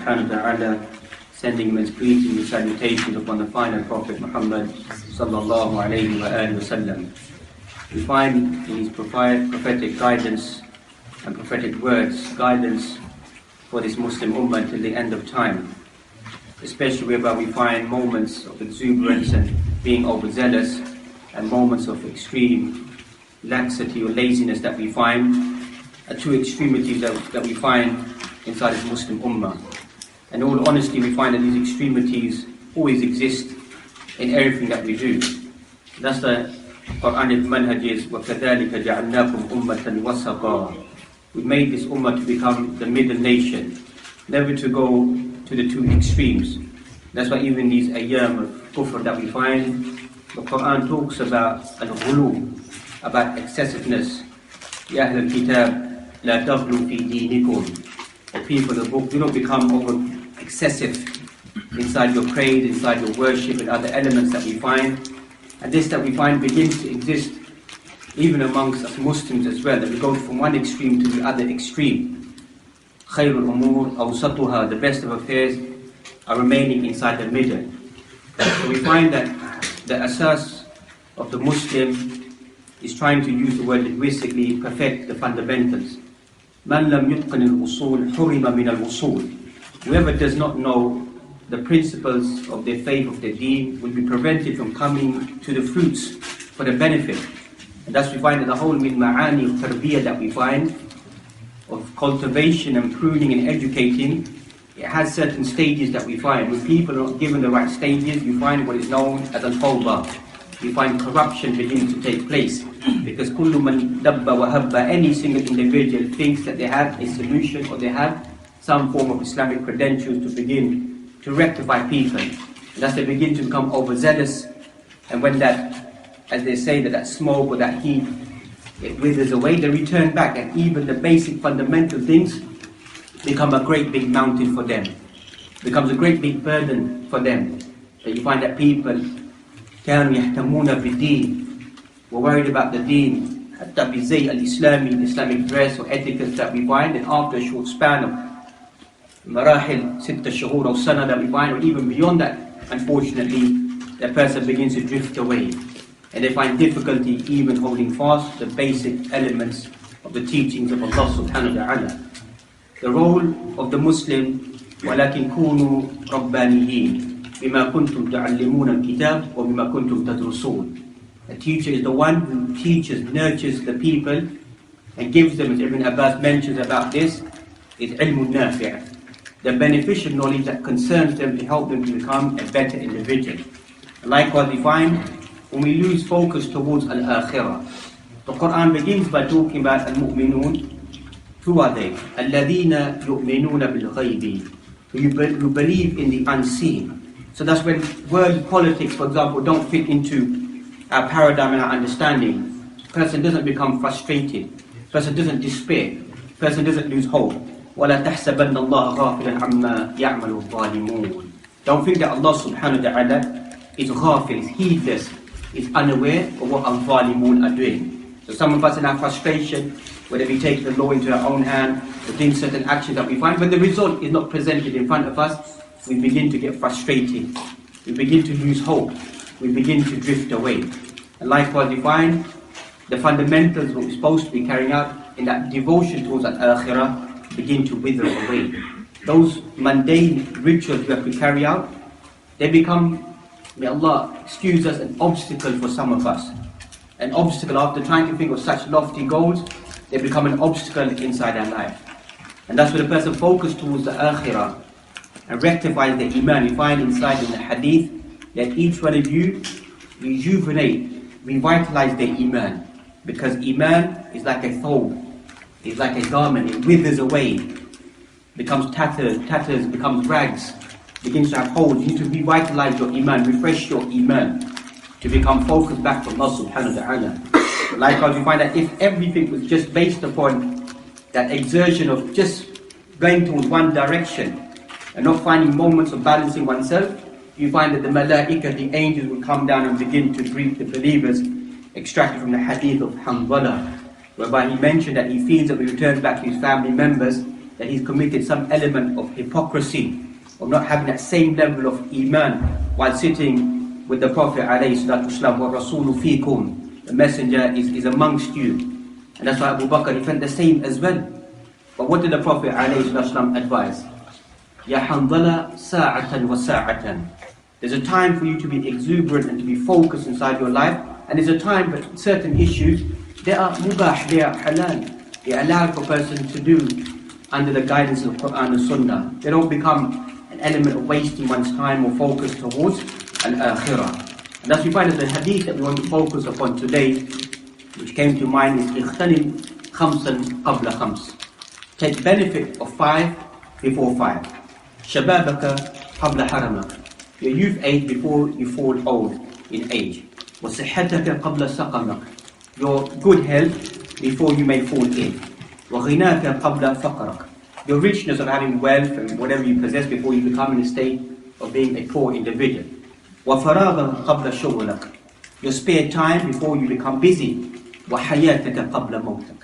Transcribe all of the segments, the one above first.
subhanahu wa ta'ala, sending immense greetings and salutations upon the final Prophet Muhammad sallallahu alayhi wa alihi wa sallam. We find in his prophetic guidance and prophetic words, guidance for this Muslim ummah till the end of time, especially whereby we find moments of exuberance and being overzealous, and moments of extreme laxity or laziness that we find, two extremities that we find inside this Muslim ummah. And in all honesty, we find that these extremities always exist in everything that we do. That's the Quranic manhaj is, وَكَذَلِكَ جَعَلْنَاكُمْ أُمَّةً وَسَطًا. We made this ummah to become the middle nation, never to go to the two extremes. That's why even these ayyam of kufr that we find, the Quran talks about al-ghulu, about excessiveness. Ya Ahl al-Kitab, la taghlu fi dinikum. The people of the book, do not become over excessive inside your praise, inside your worship, and other elements that we find. And this that we find begins to exist even amongst us Muslims as well, that we go from one extreme to the other extreme. Khayrul umur awsatuha, the best of affairs are remaining inside the middle. So we find that the asas of the Muslim is trying to use the word linguistically, perfect the fundamentals. Man lam yutqan al-usul hurima min al-usul. Whoever does not know the principles of their faith, of their deen, will be prevented from coming to the fruits for the benefit. And thus we find that the whole min ma'ani of tarbiyah that we find, of cultivation and pruning and educating, it has certain stages that we find. When people are not given the right stages, you find what is known as al-fawda. You find corruption begins to take place. Because kullu man dabba wa habba, any single individual thinks that they have a solution or they have some form of Islamic credentials to begin to rectify people. And as they begin to become overzealous, and when that, as they say, that smoke or that heat, it withers away, they return back, and even the basic fundamental things become a great big mountain for them, becomes a great big burden for them. So you find that people كانوا يهتمون بالدين, were worried about the deen, حتى بزي الإسلامي, the Islamic dress or etiquette that we find, and after a short span of مراحل 6 شهور أو سنة that we find, or even beyond that, unfortunately, the person begins to drift away, and they find difficulty even holding fast the basic elements of the teachings of Allah subhanahu wa ta'ala. The role of the Muslim, وَلَكِنْ كُونُوا رَبَّانِيِّينَ بِمَا كُنْتُمْ تَعَلِّمُونَ الْكِتَابِ وَبِمَا كُنْتُمْ تَدْرُسُونَ. A teacher is the one who teaches, nurtures the people, and gives them, as Ibn Abbas mentions about this, is ilmun nafi', the beneficial knowledge that concerns them to help them to become a better individual. And likewise we find, when we lose focus towards al-akhirah, the Quran begins by talking about al-mu'minun. Who are they? الَّذِينَ يُؤْمِنُونَ بِالْغَيْبِ, who believe in the unseen. So that's when world politics, for example, don't fit into our paradigm and our understanding. Person doesn't become frustrated. Person doesn't despair. Person doesn't lose hope. وَلَا تَحْسَبَنَّ اللَّهَ غَافِلًا عَمَّا يَعْمَلُ الظَّالِمُونَ. Don't think that Allah subhanahu wa ta'ala is ghafil, is heedless, is unaware of what al-zalimun are doing. So some of us in our frustration, whether we take the law into our own hand, or doing certain actions that we find, when the result is not presented in front of us, we begin to get frustrated. We begin to lose hope. We begin to drift away. And likewise we find the fundamentals what we're supposed to be carrying out in that devotion towards al-akhirah begin to wither away. Those mundane rituals we have to carry out, they become, may Allah excuse us, an obstacle for some of us. An obstacle after trying to think of such lofty goals, they become an obstacle inside our life. And that's where the person focuses towards the akhirah and rectifies the iman. You find inside in the hadith that each one of you rejuvenate, revitalize their iman. Because iman is like a thawb, it's like a garment, it withers away, becomes tatters, becomes rags, begins to have holes. You need to revitalize your iman, refresh your iman, to become focused back from Allah subhanahu wa ta'ala. Likewise, you find that if everything was just based upon that exertion of just going towards one direction and not finding moments of balancing oneself, you find that the malaika, the angels, will come down and begin to greet the believers, extracted from the hadith of Hanbala, whereby he mentioned that he feels that when he returns back to his family members, that he's committed some element of hypocrisy, of not having that same level of iman while sitting with the Prophet ﷺ, وَالرَّسُولُ فِيكُمْ, the messenger is amongst you. And that's why Abu Bakr, he felt the same as well. But what did the Prophet ﷺ advise? Ya Hanzala sa'atan wa sa'atan. There's a time for you to be exuberant and to be focused inside your life, and there's a time for certain issues, they are mubah, they are halal. They are allowed for a person to do under the guidance of Quran and Sunnah. They don't become an element of wasting one's time or focus towards al-akhirah. And that's we find as the hadith that we want to focus upon today, which came to mind, is اغتنم خمسا قبل خمس. Take benefit of 5 before 5. شبابك قبل حرمك. Your youth age before you fall old in age. وصحتك قبل سقمك. Your good health before you may fall ill. وغناك قبل فقرك. Your richness of having wealth and whatever you possess before you become in a state of being a poor individual. وفراغك قبل شغلك. Your spare time before you become busy. وحياتك قبل موتك.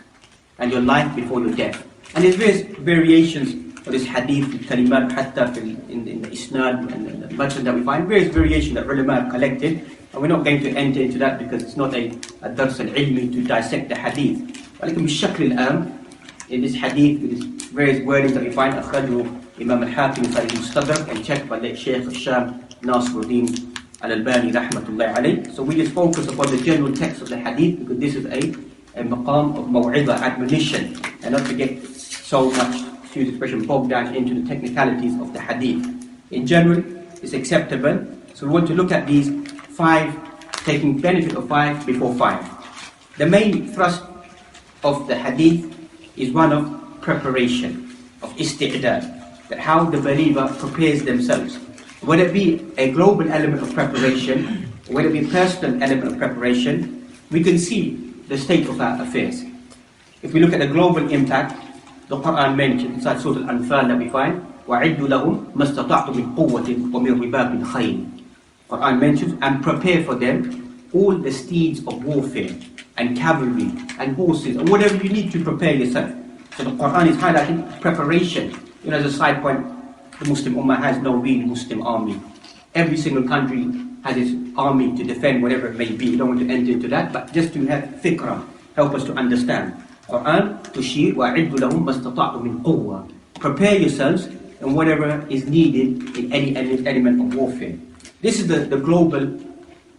And your life before your death. And there's various variations of this hadith, kalimat hatta in the isnad and the matn that we find, various variations that ulama have collected, and we're not going to enter into that because it's not a dars al-ilmi to dissect the hadith. ولكن بالشكل العام, in this hadith, with these various wordings that we find, أخرجه Imam al-Hakim inside his Mustadrak and checked by the Shaykh al-Sham Nasiruddin al-Albani rahmatullahi alayh. So we just focus upon the general text of the hadith because this is a maqam of maw'idha, admonition, and not to get so much, excuse the expression, bogged down into the technicalities of the hadith. In general, it's acceptable. So we want to look at these 5, taking benefit of 5 before 5. The main thrust of the hadith is one of preparation, of isti'dad, that how the believer prepares themselves. Whether it be a global element of preparation, or whether it be a personal element of preparation, we can see the state of our affairs. If we look at the global impact, the Quran mentions inside Surah Al-Anfal that we find, وَعِدُّ لَهُمْ مَا اسْتَطَعْتُمْ مِنْ قُوَّةٍ وَمِنْ رِبَاطِ الْخَيْلِ. Quran mentions, and prepare for them all the steeds of warfare, and cavalry, and horses, and whatever you need to prepare yourself. So the Quran is highlighting preparation. As a side point, the Muslim Ummah has no real Muslim army. Every single country has its army to defend whatever it may be. We don't want to enter into that, but just to have fikrah, help us to understand. Quran, tushir, وَعِدُّ لَهُمْ مَا اسْتَطَعْتُمْ مِنْ قُوَّةٍ. Prepare yourselves in whatever is needed in any element of warfare. This is the global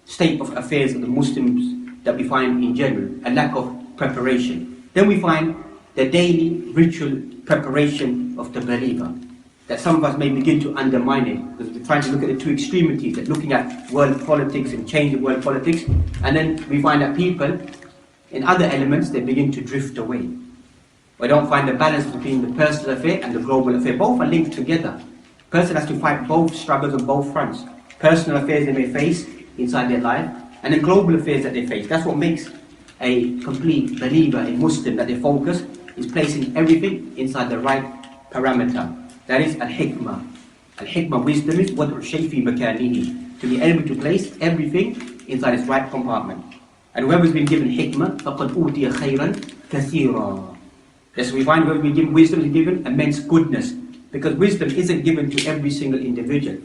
state of affairs of the Muslims that we find in general, a lack of preparation. Then we find the daily ritual preparation of the believer, that some of us may begin to undermine it, because we're trying to look at the two extremities, that looking at world politics and changing world politics, and then we find that people in other elements, they begin to drift away. We don't find the balance between the personal affair and the global affair. Both are linked together. Person has to fight both struggles on both fronts. Personal affairs they may face inside their life, and then global affairs that they face. That's what makes a complete believer, a Muslim, that their focus is placing everything inside the right parameter. That is al-hikmah. Al-hikmah, wisdom, is وَضْعُ الشَّيْءِ فِي مَكَانِهِ, to be able to place everything inside its right compartment. And whoever's been given hikmah, فَقَدْ أُوتِيَ خَيْرًا كَثِيرًا. Yes, we find whoever's been given wisdom is given immense goodness, because wisdom isn't given to every single individual.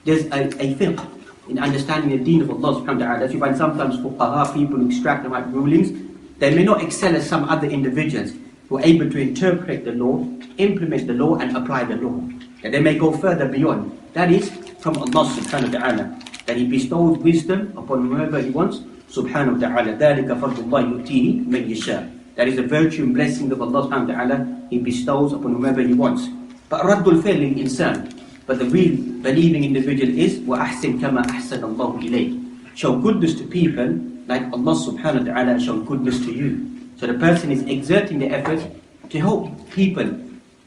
There's a fiqh in understanding the deen of Allah subhanahu wa ta'ala. As you find sometimes fuqaha, people who extract the right rulings, they may not excel as some other individuals who are able to interpret the law, implement the law, and apply the law. And they may go further beyond. That is from Allah subhanahu wa ta'ala, that He bestows wisdom upon whoever He wants, subhanahu wa ta'ala. ذَلِكَ فَضْلُ اللَّهِ يُؤْتِيهِ مَنْ يَشَاءُ. That is the virtue and blessing of Allah subhanahu wa ta'ala, He bestows upon whomever He wants. But رَدُّ الْفِعْلِ الْإِنسان, but the real believing individual is وَأَحْسِنْ كَمَا أَحْسَنَ اللَّهُ إِلَيْكَ. Show goodness to people like Allah subhanahu wa ta'ala show goodness to you. So the person is exerting the effort to help people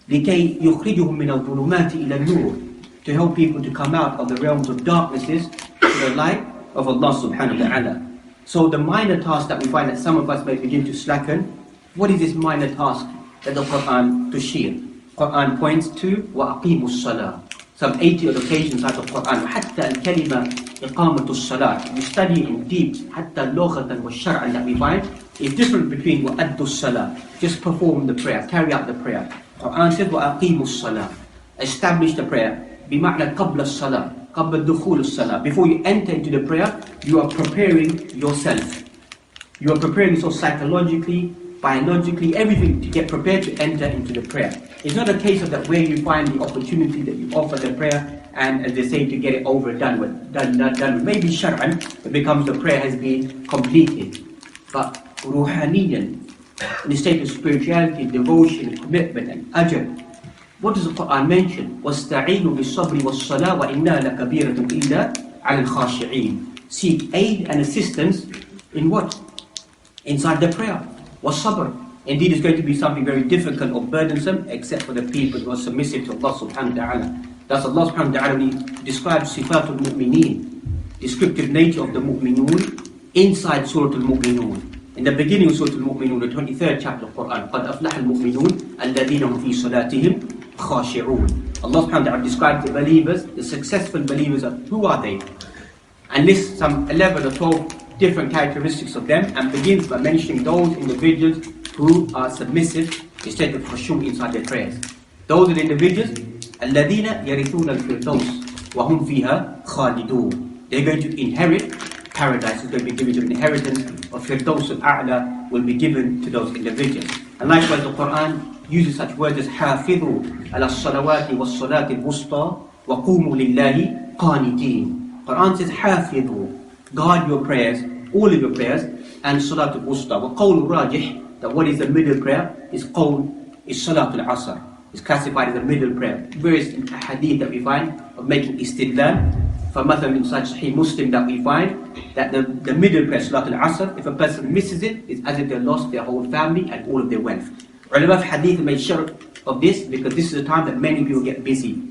لِكَيْ يُخْرِجُهُمْ مِنَ الظُّلُمَاتِ إِلَى النُّورِ, to help people to come out of the realms of darknesses to the light of Allah subhanahu wa ta'ala. So the minor task that we find that some of us may begin to slacken, what is this minor task that the Quran tushir? Quran points to وَأَقِيمُوا الصَّلَاةِ. Some 80 odd occasions out of Quran, حتى الكلمة إقامة الصلاة. We study in deep, حتى لغة والشرع that we find is different between وَأَدُّ الصلاة, just perform the prayer, carry out the prayer. Quran says, وَأَقِيمُوا الصَّلَاةِ. Establish the prayer. بِمَعْنَى قَبْلَ الصَّلَاةِ قَبْلَ دُخُولِ الصَّلَاةِ. Before you enter into the prayer, you are preparing yourself. You are preparing yourself psychologically, biologically, everything to get prepared to enter into the prayer. It's not a case of that where you find the opportunity that you offer the prayer and, as they say, to get it over and done with. Done with. Maybe shar'an, it becomes the prayer has been completed. But ruhaniyan, in the state of spirituality, devotion, commitment and ajr, what does the Quran mention? وَاسْتَعِينُوا بِالصَّبْرِ وَالصَّلَاةِ وَإِنَّا لَكَبِيرَةٌ إِلَّا عَلَى الْخَاشِعِينَ. Seek aid and assistance in what? Inside the prayer. وَالصَّبْرِ. Indeed, it's going to be something very difficult or burdensome, except for the people who are submissive to Allah subhanahu wa ta'ala. Thus Allah subhanahu wa ta'ala describes sifatul mu'mineen, descriptive nature of the mu'minun, inside Surah Al-Mu'minun. In the beginning of Surah Al-Mu'minun, the 23rd chapter of the Quran, قَدْ أَفْلَحَ الْمُؤْمِنُونَ الَّذِينَ هُمْ فِي صَلَاتِهِمْ خَاشِعُونَ. Allah subhanahu wa ta'ala describes the believers, the successful believers. Who are they? And lists some 11 or 12 different characteristics of them, and begins by mentioning those individuals who are submissive instead of khushu' inside their prayers. Those are the individuals, الَّذِينَ يَرِثُونَ الْفِرْدَوْسِ وَهُمْ فِيهَا خَالِدُونَ. They're going to inherit paradise. Is going to be given to an inheritance of Firdaus al-A'la will be given to those individuals. And likewise the Quran uses such words as حَافِظُوا عَلَى الصَّلَوَاتِ وَالصَّلَاةِ الْوُسْطَى وَقُومُوا لِلَّهِ قَانِتِينَ. Quran says حَافِظُوا, guard your prayers, all of your prayers, and Salatul Wusta. وَقَوْلُ رَاجِحْ, that what is the middle prayer is Salatul Asr. It's classified as a middle prayer. Various hadith that we find of making istidlal. For مثلا in such Sahih Muslim that we find that the middle prayer, Salatul Asr, if a person misses it, it's as if they lost their whole family and all of their wealth. Ulama of hadith made sure of this because this is a time that many people get busy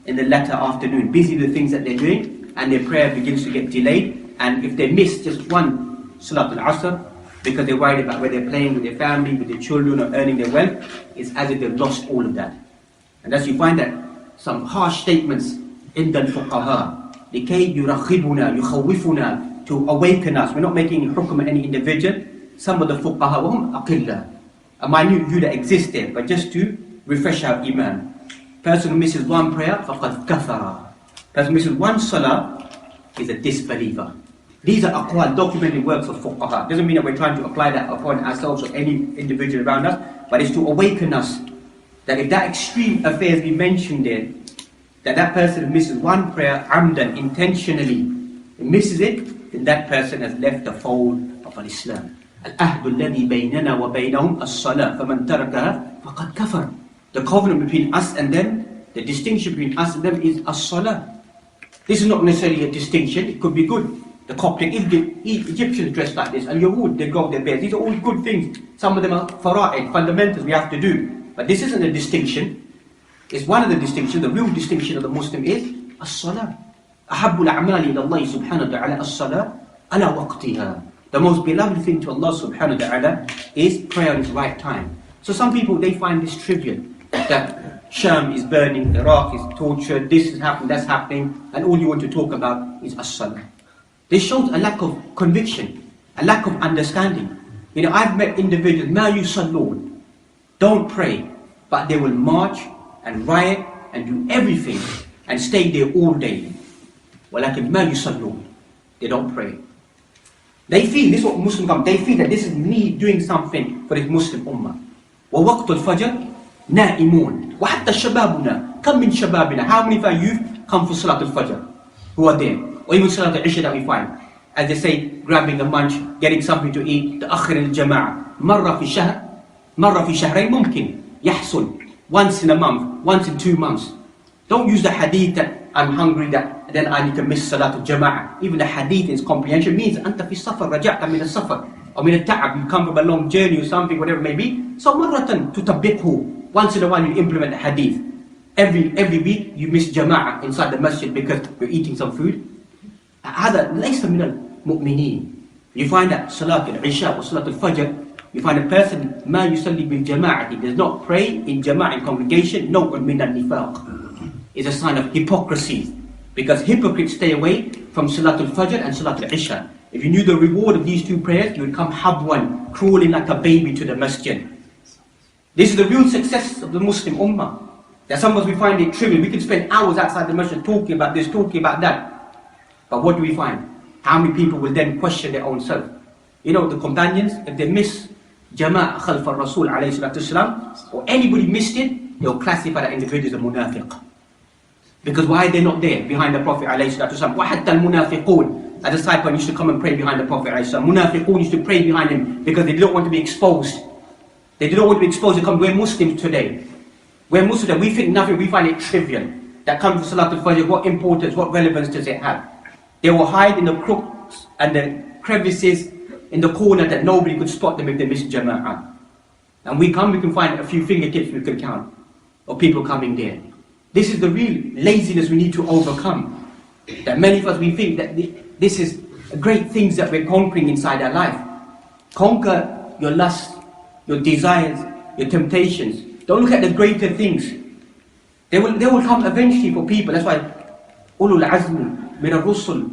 in the latter afternoon, busy with the things that they're doing, and their prayer begins to get delayed. And if they miss just one Salatul Asr because they're worried about where they're playing with their family, with their children, or earning their wealth, it's as if they've lost all of that. And thus you find that some harsh statements in the fuqaha, لِكَيْ يُرَخِبُنَا يُخَوِّفُنَا, to awaken us. We're not making hukum at any individual. Some of the fuqaha, وَهُمْ أَقِلَّةٌ, a minute view that exists there, but just to refresh our iman. Person who misses one prayer, فَقَدْ كَفَرَ. Person who misses one salah is a disbeliever. These are aqwal, documented works of fuqaha. Doesn't mean that we're trying to apply that upon ourselves or any individual around us, but it's to awaken us that if that extreme affair has been mentioned there, that person who misses one prayer amdan, intentionally, misses it, then that person has left the fold of Islam. Al-ahdu alladhi baynana wa baynahum as-salah, faman tarakaha faqad kafar. The covenant between us and them, the distinction between us and them is as-salah. This is not necessarily a distinction, it could be good. The Coptic, Egyptians dress like this, and Yahud, they go their bears. These are all good things. Some of them are fara'id, fundamentals we have to do. But this isn't a distinction. It's one of the distinctions. The real distinction of the Muslim is as-salah. أَحَبُّ الْأَعْمَالِ إِلَى اللَّهِ سُبْحَانَهُ وَتَعَالَى as-salah عَلَى وَقْتِهَا. The most beloved thing to Allah subhanahu wa ta'ala is prayer at its right time. So some people, they find this trivial, that Sham is burning, Iraq is tortured, this is happening, that's happening, and all you want to talk about is as-salah. This shows a lack of conviction, a lack of understanding. You know, I've met individuals, مَا يُصَلُّونَ, don't pray, but they will march and riot and do everything and stay there all day. وَلَكِنْ مَا يُصَلُّونَ, they don't pray. They feel, this is what Muslim come, they feel that this is me doing something for this Muslim ummah. وَوَقْتُ الْفَجْرِ نَائِمُونَ وَحَتَّى شَبَابُنَا كَمْ مِنْ شَبَابِنَا. How many of our youth come for Salat al-Fajr, who are there? Or even Salat al-Isha that we find. As they say, grabbing a munch, getting something to eat, تَأَخِّرِ الْجَمَاعَةِ مَرَّ فِي شَهْرٍ مَرَّ فِي شَهْرَيْنِ مُمْكِنْ يَحْصُلْ. Once in a month, once in 2 months. Don't use the hadith that I'm hungry, that then I need to miss Salatul Jama'ah. Even the hadith in its comprehension means أنت في السفر رجعت من السفر or من التعب, you come from a long journey or something, whatever it may be. So مرة تطبقه, once in a while you implement the hadith. Every week you miss Jama'ah inside the masjid because you're eating some food. هذا ليس من المؤمنين. You find that Salat al-Isha or Salat al-Fajr, you find a person ما يصلي بالجماعة, he does not pray in Jama'ah, in congregation, no من النفاق. Is a sign of hypocrisy, because hypocrites stay away from Salatul Fajr and Salatul Isha. If you knew the reward of these two prayers, you would come habwan, crawling like a baby to the masjid. This is the real success of the Muslim Ummah. That some of us, we find it trivial. We can spend hours outside the masjid talking about this, talking about that. But what do we find? How many people will then question their own self? You know, the companions, if they miss Jama'ah Khalf al-Rasul alayhi salatu wasalam, or anybody missed it, they'll classify that individual as a munafiq. Because why are they not there behind the Prophet alayhi salatu wasalam? وَحَتَّى الْمُنَافِقُونَ, at the side point used to come and pray behind the Prophet alayhi salatu wasalam. Munafiqun used to pray behind him because they didn't want to be exposed. They didn't want to be exposed to come. We're Muslims today. We're Muslims, we think nothing, we find it trivial. That comes to Salatul Fajr, what importance, what relevance does it have? They will hide in the crooks and the crevices in the corner that nobody could spot them if they missed Jama'ah. And we can find a few fingertips we could count of people coming there. This is the real laziness we need to overcome. That many of us, we think that this is great things that we're conquering inside our life. Conquer your lust, your desires, your temptations. Don't look at the greater things. They will come eventually for people. That's why ulul azm min ar-rusul,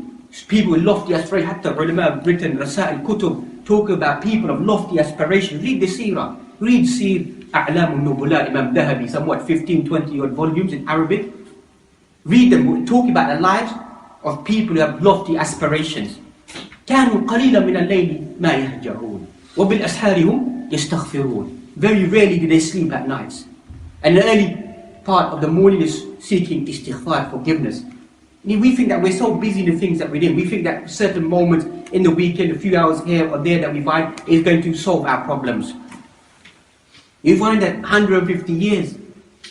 people with lofty aspirations, hatta ulama have written rasail kutub, talk about people of lofty aspirations. Read the seerah, read Sir A'lam al-Nubula, Imam Dhahabi, somewhat 15, 20 odd volumes in Arabic. Read them, talk about the lives of people who have lofty aspirations. كانوا قليلا من الليل ما يهجعون وبالأسحار هم يستغفرون. Very rarely do they sleep at nights. And the early part of the morning is seeking istighfar, forgiveness. We think that we're so busy in the things that we're doing. We think that certain moments in the weekend, a few hours here or there that we find is going to solve our problems. You find that 150 years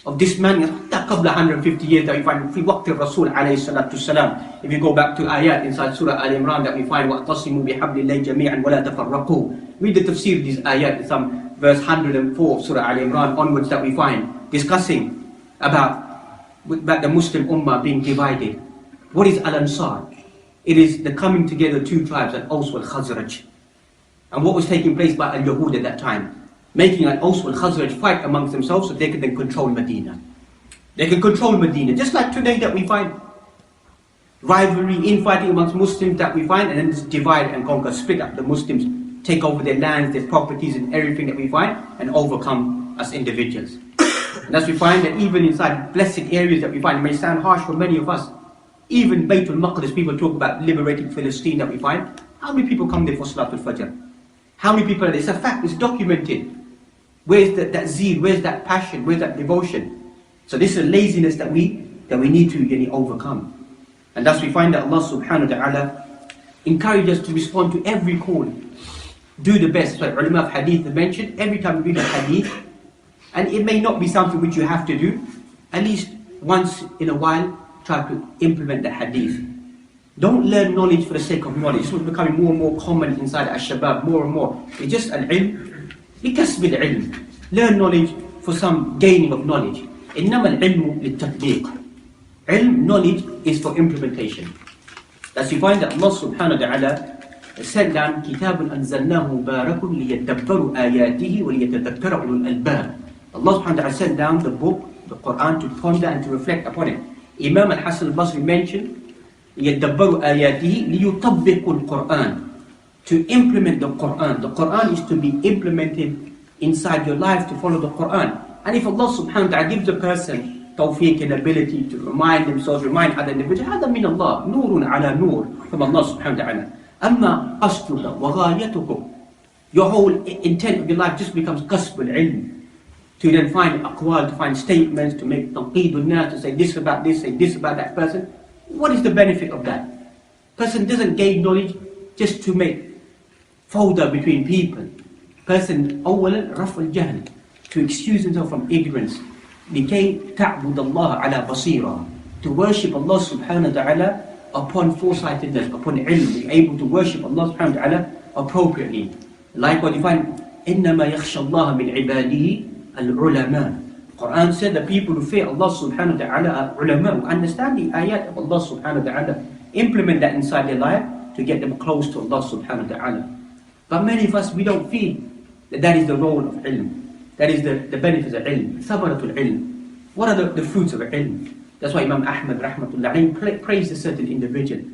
of dismantling, that couple of 150 years that we find fi waqti Rasul alayhi salatu salam. If you go back to ayat inside Surah Al-Imran that we find وَأَطَصِمُوا بِحَبْلِ اللَّهِ جَمِيعًا وَلَا تَفَرَّقُوا. Read the tafsir of these ayat, some verse 104 of Surah Al-Imran onwards that we find discussing about the Muslim Ummah being divided. What is Al-Ansar? It is the coming together of two tribes, Al-Aws wal-Khazraj. And what was taking place by Al-Yahud at that time? Making Al-Aws wal-Khazraj fight amongst themselves so they could then control Medina. They could control Medina, just like today that we find rivalry, infighting amongst Muslims that we find, and then just divide and conquer, split up the Muslims, take over their lands, their properties and everything that we find, and overcome us individuals. And as we find that even inside blessed areas that we find, it may sound harsh for many of us, even Baytul Maqdis, people talk about liberating Palestine that we find. How many people come there for Salatul Fajr? How many people are there? It's a fact, it's documented. Where's that zeal, where's that passion, where's that devotion? So this is a laziness that we need to overcome. And thus we find that Allah subhanahu wa ta'ala encourages us to respond to every call. Do the best. So ulama of hadith have mentioned, every time you read a hadith, and it may not be something which you have to do, at least once in a while, try to implement the hadith. Don't learn knowledge for the sake of knowledge. This is becoming more and more common inside Al-Shabab, more and more. It's just al-ilm, bikasb al-ilm. Learn knowledge for some gaining of knowledge. إنما العلم للتطبيق. Ilm, knowledge, is for implementation. Thus you find that Allah subhanahu wa ta'ala sent down كتاب أنزلناه مبارك ليدبروا آياته وليتذكر أولو الألباب. Allah subhanahu wa ta'ala sent down the book, the Quran, to ponder and to reflect upon it. Imam al-Hasan al-Basri mentioned يدبروا آياته ليطبقوا القرآن, to implement the Quran. The Quran is to be implemented inside your life, to follow the Quran. And if Allah subhanahu wa ta'ala gives a person tawfiq and ability to remind themselves, remind other individuals, هذا من الله, نور على نور, from Allah subhanahu wa ta'ala. أما قصدك وغايتك, your whole intent of your life just becomes قصب العلم, to then find aqwal, to find statements, to make tanqeed al-nas, to say this about this, say this about that person. What is the benefit of that? Person doesn't gain knowledge just to make fawda between people. Person, أولا رفع الجهل, to excuse himself from ignorance. لكي تعبد الله على بصيرة, to worship Allah subhanahu wa ta'ala upon foresightedness, upon ilm, be able to worship Allah subhanahu wa ta'ala appropriately. Likewise you find إنما يخشى الله من عباده العلماء. Quran said the people who fear Allah subhanahu wa ta'ala are ulama, who understand the ayat of Allah subhanahu wa ta'ala, implement that inside their life to get them close to Allah subhanahu wa ta'ala. But many of us, we don't feel that is the role of ilm. That is the benefits of ilm, thamaratul ilm. What are the fruits of ilm? That's why Imam Ahmad rahmatullah praised a certain individual.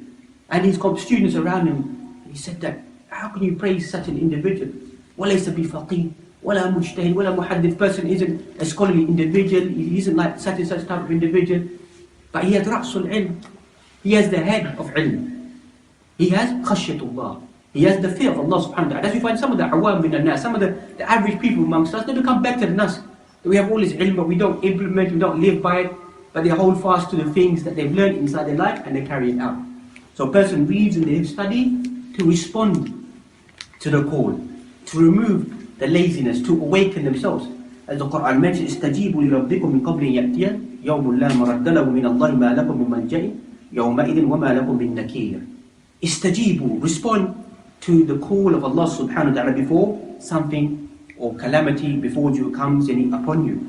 And his students around him, he said that, how can you praise such an individual? وَلَيْسَ بِفَقِيهٍ wala mujtahid, wala muhaddith. Person isn't a scholarly individual, he isn't like such and such type of individual, but he has ra'sul ilm, he has the head of ilm, he has khashyatullah, he has the fear of Allah subhanahu wa ta'ala. That's why we find some of the awam min al-nas, some of the average people amongst us, they become better than us. We have all this ilm, but we don't implement, we don't live by it, but they hold fast to the things that they've learned inside their life and they carry it out. So a person reads and they study to respond to the call, to remove the laziness, to awaken themselves. As the Quran mentions, استجيبوا لربكم من قبل يأتي يوم لا مرد له من الله ما لكم من ملجأ يومئذ وما لكم من نكير. استجيبوا, respond to the call of Allah subhanahu wa ta'ala before something or calamity before you comes upon you.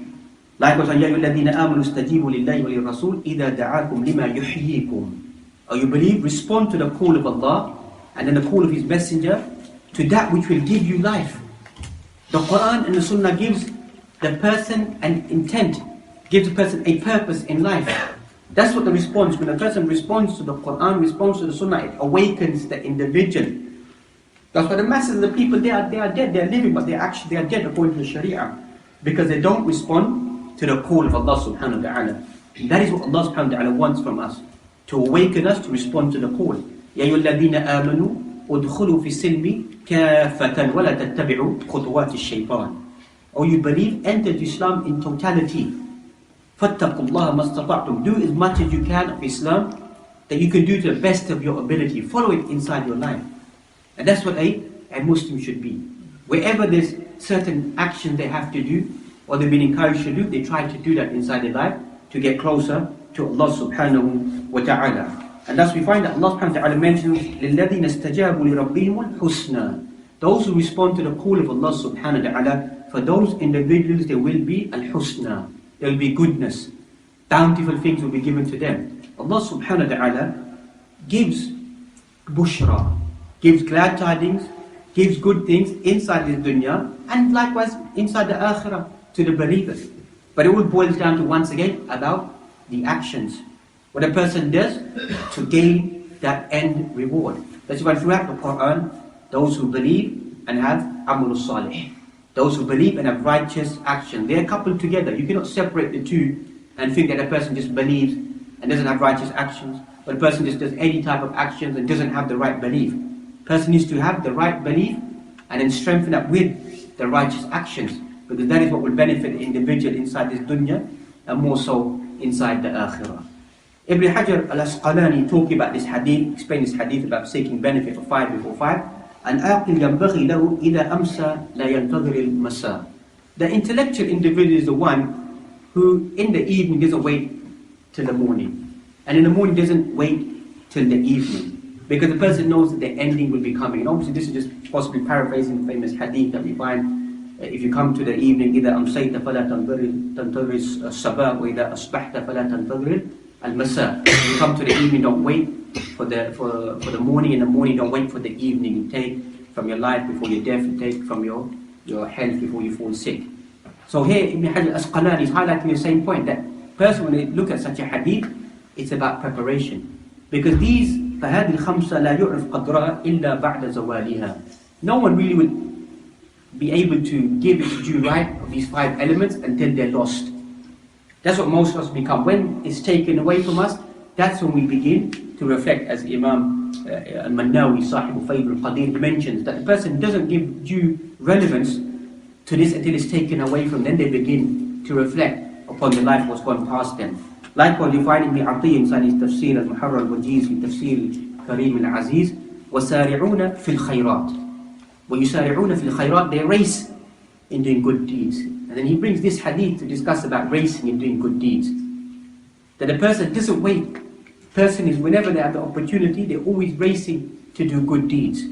Likewise, يا أيها الذين آمنوا استجيبوا لله وللرسول إذا دعاكم لما يحييكم. Or you believe, respond to the call of Allah and then the call of His Messenger to that which will give you life. The Quran and the Sunnah gives the person an intent, gives the person a purpose in life. That's what the response, when a person responds to the Quran, responds to the Sunnah, it awakens the individual. That's why the masses of the people, they are dead, they are living, but they are dead according to the Sharia, because they don't respond to the call of Allah subhanahu wa ta'ala. That is what Allah subhanahu wa ta'ala wants from us, to awaken us to respond to the call. يَا أَيُّهَا الَّذِينَ آمَنُوا ادخلوا في السلم كافة ولا تتبعوا خطوات الشيطان. Or you believe, enter Islam in totality. فاتقوا الله ما استطعتم. Do as much as you can of Islam that you can do to the best of your ability. Follow it inside your life. And that's what a Muslim should be. Wherever there's certain actions they have to do, or they've been encouraged to do, they try to do that inside their life to get closer to Allah subhanahu wa ta'ala. And thus we find that Allah subhanahu wa ta'ala mentions لِلَّذِينَ اسْتَجَابُوا لِرَبِّهِمُ الْحُسْنَى. Those who respond to the call of Allah subhanahu wa ta'ala, for those individuals there will be al-husna, there will be goodness, bountiful things will be given to them. Allah subhanahu wa ta'ala gives bushra, gives glad tidings, gives good things inside this dunya, and likewise inside the akhirah to the believers. But it all boils down to, once again, about the actions. What a person does to gain that end reward. That's why throughout the Quran, those who believe and have amal salih, those who believe and have righteous action, they are coupled together. You cannot separate the two and think that a person just believes and doesn't have righteous actions, but a person just does any type of actions and doesn't have the right belief. A person needs to have the right belief and then strengthen up with the righteous actions, because that is what will benefit the individual inside this dunya and more so inside the akhirah. Ibn Hajar al-Asqalani talking about this hadith, explain this hadith about seeking benefit of 5 before 5. الْعَاقِلْ يَنْبَغِي لَهُ إِذَا أَمْسَى لَا يَنْتَظِرِ الْمَسَى. The intellectual individual is the one who in the evening doesn't wait till the morning, and in the morning doesn't wait till the evening, because the person knows that the ending will be coming. And obviously this is just possibly paraphrasing the famous hadith that we find, if you come to the evening, إِذَا أَمْسَيْتَ فَلَا تَنْتَظِرِ الصَّبَاحَ وَإِذَا أَصْبَحْتَ فَلَا تَنْتَظِرِ al-masa. You come to the evening, don't wait for the morning. In the morning, don't wait for the evening. You take from your life before your death. You take from your health before you fall sick. So here Ibn Hajar al-Asqalani is highlighting the same point, that person, when they look at such a hadith, it's about preparation. Because these فَهَذِي الْخَمْسَ لَا يُعْرِفْ قَدْرَهَا إِلَّا بَعْدَ زَوَالِهَا. No one really would be able to give its due right of these 5 elements until they're lost. That's what most of us become. When it's taken away from us, that's when we begin to reflect, as Imam al-Mannawi, Sahib al-Fayd al-Qadir, mentions, that the person doesn't give due relevance to this until it's taken away from them. Then they begin to reflect upon the life what's gone past them. Likewise, you find Ibn Atiyya inside his Tafsir al-Muharrar al-Wajiz, in Tafsir Karim al-Aziz, وَسَارِعُونَ فِي الْخَيْرَاتِ. وَيُسَارِعُونَ فِي الْخَيْرَاتِ, they race in doing good deeds. And then he brings this hadith to discuss about racing and doing good deeds. That a person doesn't wait. Person is, whenever they have the opportunity, they're always racing to do good deeds.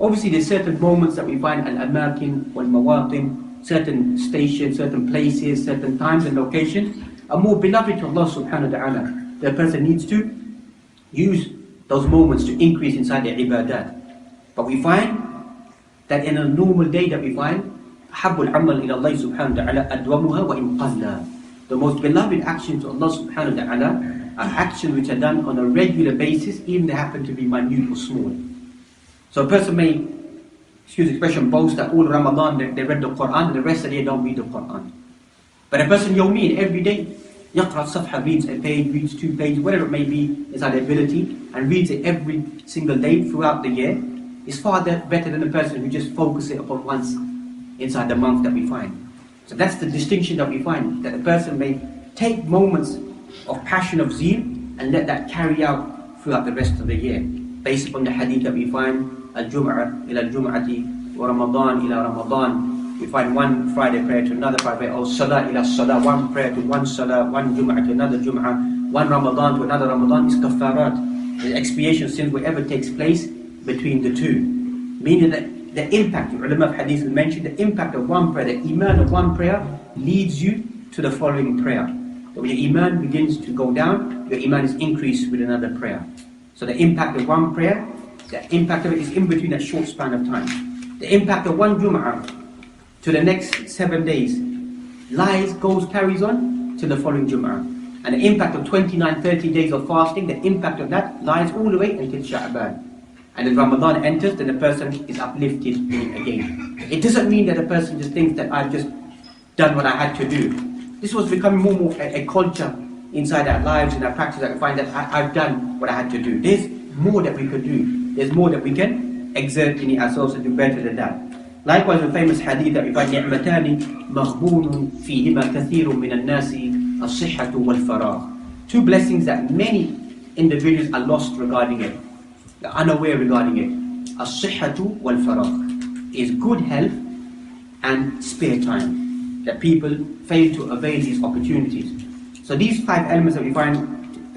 Obviously there's certain moments that we find al-amakin wal-mawatin, certain stations, certain places, certain times and locations are more beloved to Allah subhanahu wa ta'ala. The person needs to use those moments to increase inside their ibadat. But we find that in a normal day that we find, أحب العمل إلى الله سبحانه وتعالى أدومها وإن قل. The most beloved actions to Allah subhanahu wa ta'ala are actions which are done on a regular basis, even they happen to be minute or small. So a person may excuse the expression, boast that all Ramadan they read the Quran and the rest of the year don't read the Quran. But a person yawmin, every day, yaqra safha, reads a page, reads 2 pages, whatever it may be, is our ability, and reads it every single day throughout the year, is far better than a person who just focuses it upon once inside the month that we find. So that's the distinction that we find, that a person may take moments of passion of zeal and let that carry out throughout the rest of the year. Based upon the hadith that we find, al-Jum'ah ila al-Jum'ati wa Ramadan ila Ramadan, we find one Friday prayer to another Friday prayer, or Salah ila Salah, one prayer to one Salah, one Jum'ah to another Jum'ah, one Ramadan to another Ramadan is kaffarat, the expiation sin whatever takes place between the two. Meaning that the impact, the ulama of hadith will mention, the impact of one prayer, the iman of one prayer leads you to the following prayer. So when your iman begins to go down, your iman is increased with another prayer. So the impact of one prayer, the impact of it is in between that short span of time. The impact of one Jum'ah to the next 7 days carries on to the following Jum'ah. And the impact of 29, 30 days of fasting, the impact of that lies all the way until Sha'ban. And then Ramadan enters, then the person is uplifted again. It doesn't mean that the person just thinks that I've just done what I had to do. This was becoming more and more a culture inside our lives and our practice. I find that I've done what I had to do. There's more that we could do. There's more that we can exert in ourselves and do better than that. Likewise, the famous hadith that we find, نِعْمَتَانِ مَغْبُونٌ فِيهِمَا كَثِيرٌ مِنَ النَّاسِ الصِّحَّةُ وَالْفَرَاغُ. 2 blessings that many individuals are lost regarding it. They're unaware regarding it. As-sihhatu wal-faragh is good health and spare time. That people fail to avail these opportunities. So these 5 elements that we find,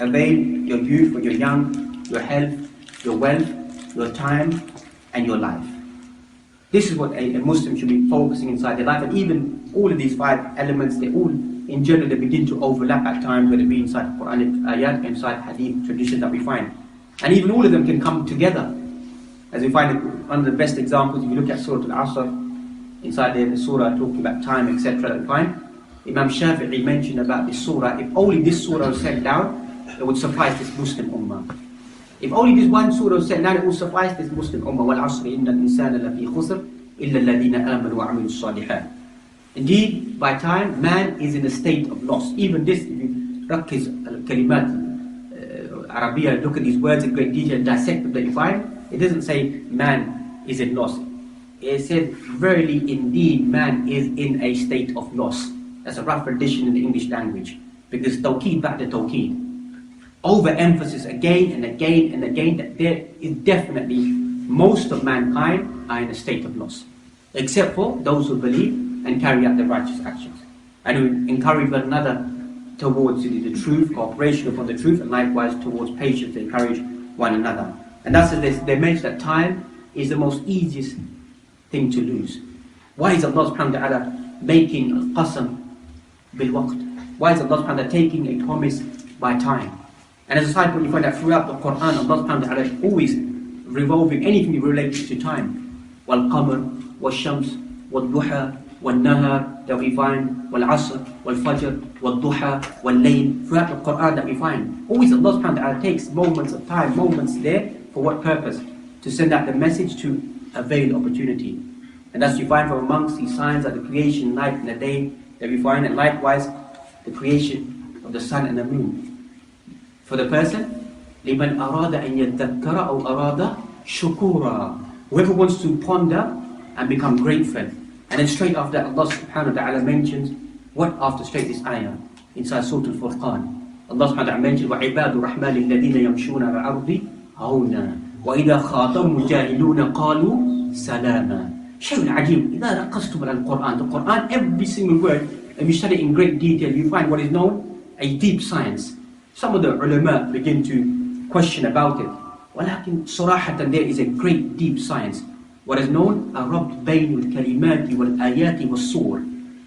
avail your youth, when you're young, your health, your wealth, your time, and your life. This is what a Muslim should be focusing inside their life. And even all of these 5 elements, they all, in general, they begin to overlap at times, whether it be inside Quranic ayat, inside hadith tradition that we find. And even all of them can come together. As we find one of the best examples, if you look at Surah Al-Asr, inside the surah talking about time, etc. we find Imam Shafi'i mentioned about this surah, if only this surah was sent down, it would suffice this Muslim ummah. If only this one surah was sent down, it would suffice this Muslim ummah. وَالْعَصْرِ إِنَّ الْإِنسَانَ لَفِي خُسْرٍ إِلَّا الَّذِينَ آمَنُوا وَعَمِلُوا الصَّالِحَاتِ. Indeed, by time, man is in a state of loss. Even this, if you rakiz al-kalimat, Arabiya, look at these words in great detail and dissect them, that you find, it doesn't say man is in loss. It says, verily indeed man is in a state of loss. That's a rough rendition in the English language. Because tawqeed ba'da tawqeed. Overemphasis again and again and again that there is definitely most of mankind are in a state of loss. Except for those who believe and carry out the righteous actions. And who encourage one another towards the truth, cooperation upon the truth, and likewise towards patience to encourage one another. And that's they mention that time is the most easiest thing to lose. Why is Allah subhanahu wa ta'ala making al-qasam bil-waqt? Why is Allah subhanahu wa ta'ala taking a promise by time? And as a side point, you find that throughout the Quran, Allah subhanahu wa ta'ala is always revolving anything related to time. Wal-qamar, wal-shams, wal-duha, wal-nahar, that we find, wal-asr, wal-fajr, wal-duha, wal-layl. Throughout the Quran that we find, always Allah subhanahu wa ta'ala takes moments of time, moments there, for what purpose? To send out the message to avail opportunity. And as you find from amongst these signs are the creation, night and the day that we find, and likewise the creation of the sun and the moon. For the person, لِمَنْ أَرَادَ أَنْ يَذَّكَّرَ أَوْ أَرَادَ شُكُورًا. Whoever wants to ponder and become grateful. And then straight after that, Allah subhanahu wa ta'ala mentions, what after straight this ayah? Inside Surah Al-Furqan. Allah subhanahu wa ta'ala mentions, وَعِبَادُ الرَّحْمَنِ الَّذِينَ يَمْشُونَ عَلَى الْأَرْضِ هَوْنًا وَإِذَا خَاطَبَهُمُ الْجَاهِلُونَ قَالُوا سَلَامًا. شيء عجيب. إذا ركزتم على القرآن, the Quran, every single word, if you study in great detail, you find what is known a deep science. Some of the ulama begin to question about it. ولكن صراحة there is a great deep science. What is known a ربط بين الكلمات والآيات والصور.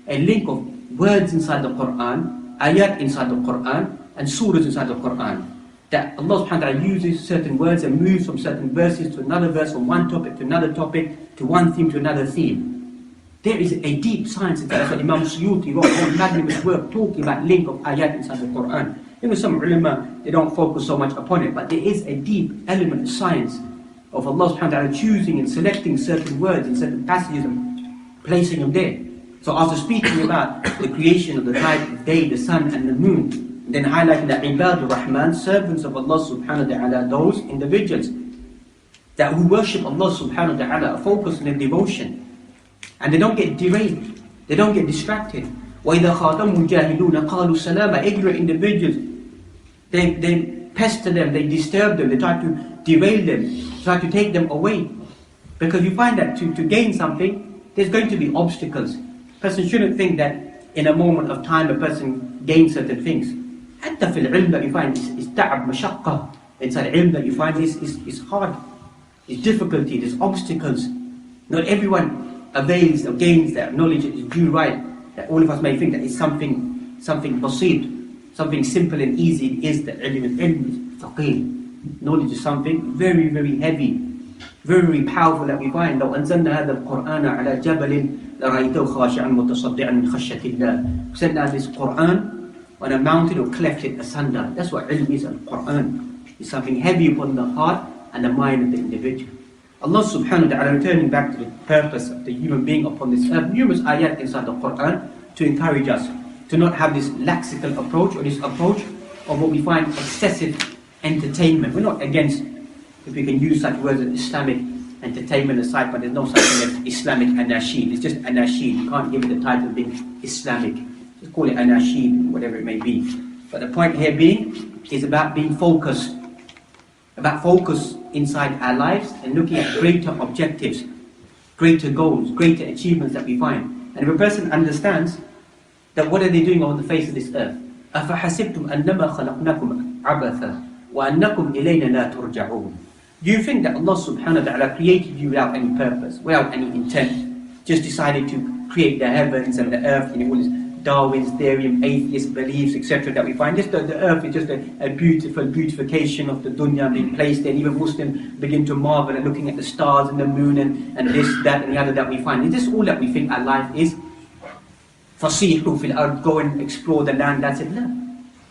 A link of words inside the Quran, ayat inside the Quran, and surahs inside the Quran. That Allah subhanahu wa ta'ala uses certain words and moves from certain verses to another verse, from one topic to another topic, to one theme to another theme. There is a deep science in that. That's what Imam Suyuti wrote a magnanimous work talking about link of ayat inside the Quran. You know, some ulama, they don't focus so much upon it, but there is a deep element of science of Allah subhanahu wa ta'ala choosing and selecting certain words in certain passages and placing them there. So after speaking about the creation of the night, the day, the sun and the moon, then highlighting that Ibadur Rahman, servants of Allah subhanahu wa ta'ala, those individuals that who worship Allah subhanahu wa ta'ala, are focused on their devotion, and they don't get derailed, they don't get distracted. وَإِذَا خَاطَمُهُمْ جَاهِلُونَ قَالُوا سَلَامًا. Ignorant individuals, they pester them, they disturb them, they try to derail them, try to take them away. Because you find that to gain something, there's going to be obstacles. A person shouldn't think that in a moment of time a person gains certain things. Hatta fil ilm that you find is ta'ab, mashaqqa. Inside ilm that you find is hard, is difficulty, there's obstacles. Not everyone avails or gains that knowledge that is due right. That all of us may think that it's something basit, something simple and easy. It is that ilm is thaqeel. Knowledge is something very, very heavy, very, very powerful that we find. لو أنزلنا هذا القرآن على جبل لرأيته خاشعا متصدعا من خشية الله. We sent down this Quran on a mountain or cleft it asunder. That's what ilm is. Al-Quran is something heavy upon the heart and the mind of the individual. Allah subhanahu wa ta'ala, returning back to the purpose of the human being upon this earth, numerous ayat inside the Quran to encourage us to not have this laxical approach or this approach of what we find excessive entertainment. We're not against, if we can use such words as Islamic entertainment aside, but there's no such thing as Islamic anashid. It's just anashid. You can't give it the title of being Islamic. Just call it anashid, whatever it may be. But the point here being is about being focused, about focus inside our lives and looking at greater objectives, greater goals, greater achievements that we find. And if a person understands that what are they doing on the face of this earth? أَفَحَسِبْتُمْ أَنَّمَا خَلَقْنَاكُمْ عَبَثًا وَأَنَّكُمْ إِلَيْنَا لَا تُرْجَعُونَ. Do you think that Allah subhanahu wa ta'ala created you without any purpose, without any intent, just decided to create the heavens and the earth, all this Darwin's theory, atheist beliefs, etc. that we find? Just the earth is just a beautiful beautification of the dunya being placed there. Even Muslims begin to marvel and looking at the stars and the moon and this, that and the other that we find. Is this all that we think our life is? فَصِيحُوا فِي الْأَرْضِ, go and explore the land. That's it. لا.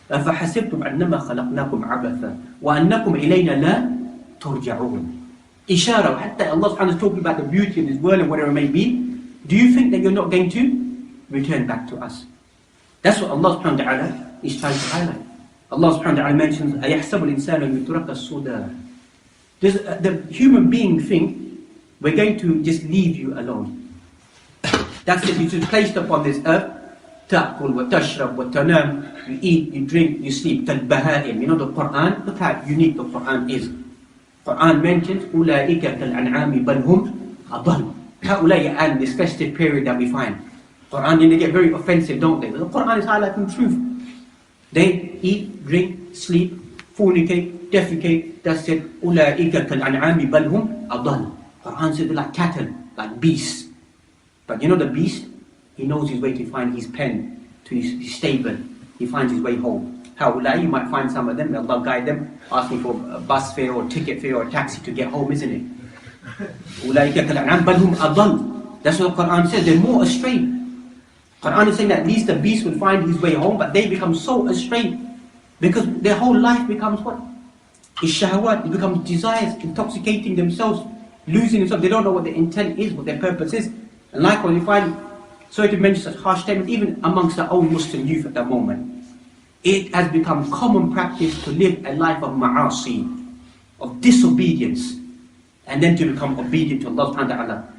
أَفَحَسِبْتُمْ أَنَّمَا خَلَقْنَاكُمْ عَبَثًا وَأَنَّكُمْ إِلَيْنَا لَا تُرْجَعُونَ. Ishara, hatta Allah subhanahu wa ta'ala is talking about the beauty of this world and whatever it may be. Do you think that you're not going to return back to us? That's what Allah subhanahu wa ta'ala is trying to highlight. Allah subhanahu wa ta'ala mentions, أَيَحْسَبُ الْإِنسَانُ أَنْ يُتْرَكَ السُّدَى. The human being think we're going to just leave you alone. That's it, you're placed upon this earth. تأكل وتشرب وتنام. You eat, you drink, you sleep. كالبهائم. You know the Quran, look how unique the Quran is. Quran mentions أُولَٰئِكَ كَالْأَنْعَامِ بَلْ هُمْ أَضَلُّ. هؤلاء, and this festive period that we find. Quran, they get very offensive, don't they? The Quran is highlighting truth. They eat, drink, sleep, fornicate, defecate. That's it. أُولَٰئِكَ كَالْأَنْعَامِ بَلْ هُمْ أَضَلُّ. Quran said they're like cattle, like beasts. But you know the beast? He knows his way to find his pen, to his stable. He finds his way home. Ha'ulai, you might find some of them, Allah guide them, asking for a bus fare or ticket fare or a taxi to get home, isn't it? أُولَٰئِكَ كَالْأَنْعَامِ بَلْ هُمْ أَضَلُّ. That's what the Quran says, they're more astray. Quran is saying that at least the beast will find his way home, but they become so astray because their whole life becomes what? It's shahawat, it becomes desires, intoxicating themselves, losing themselves. They don't know what their intent is, what their purpose is. And likewise, you find, sorry to mention such harsh statements, even amongst our own Muslim youth at the moment, it has become common practice to live a life of ma'asi, of disobedience, and then to become obedient to Allah subhanahu wa ta'ala.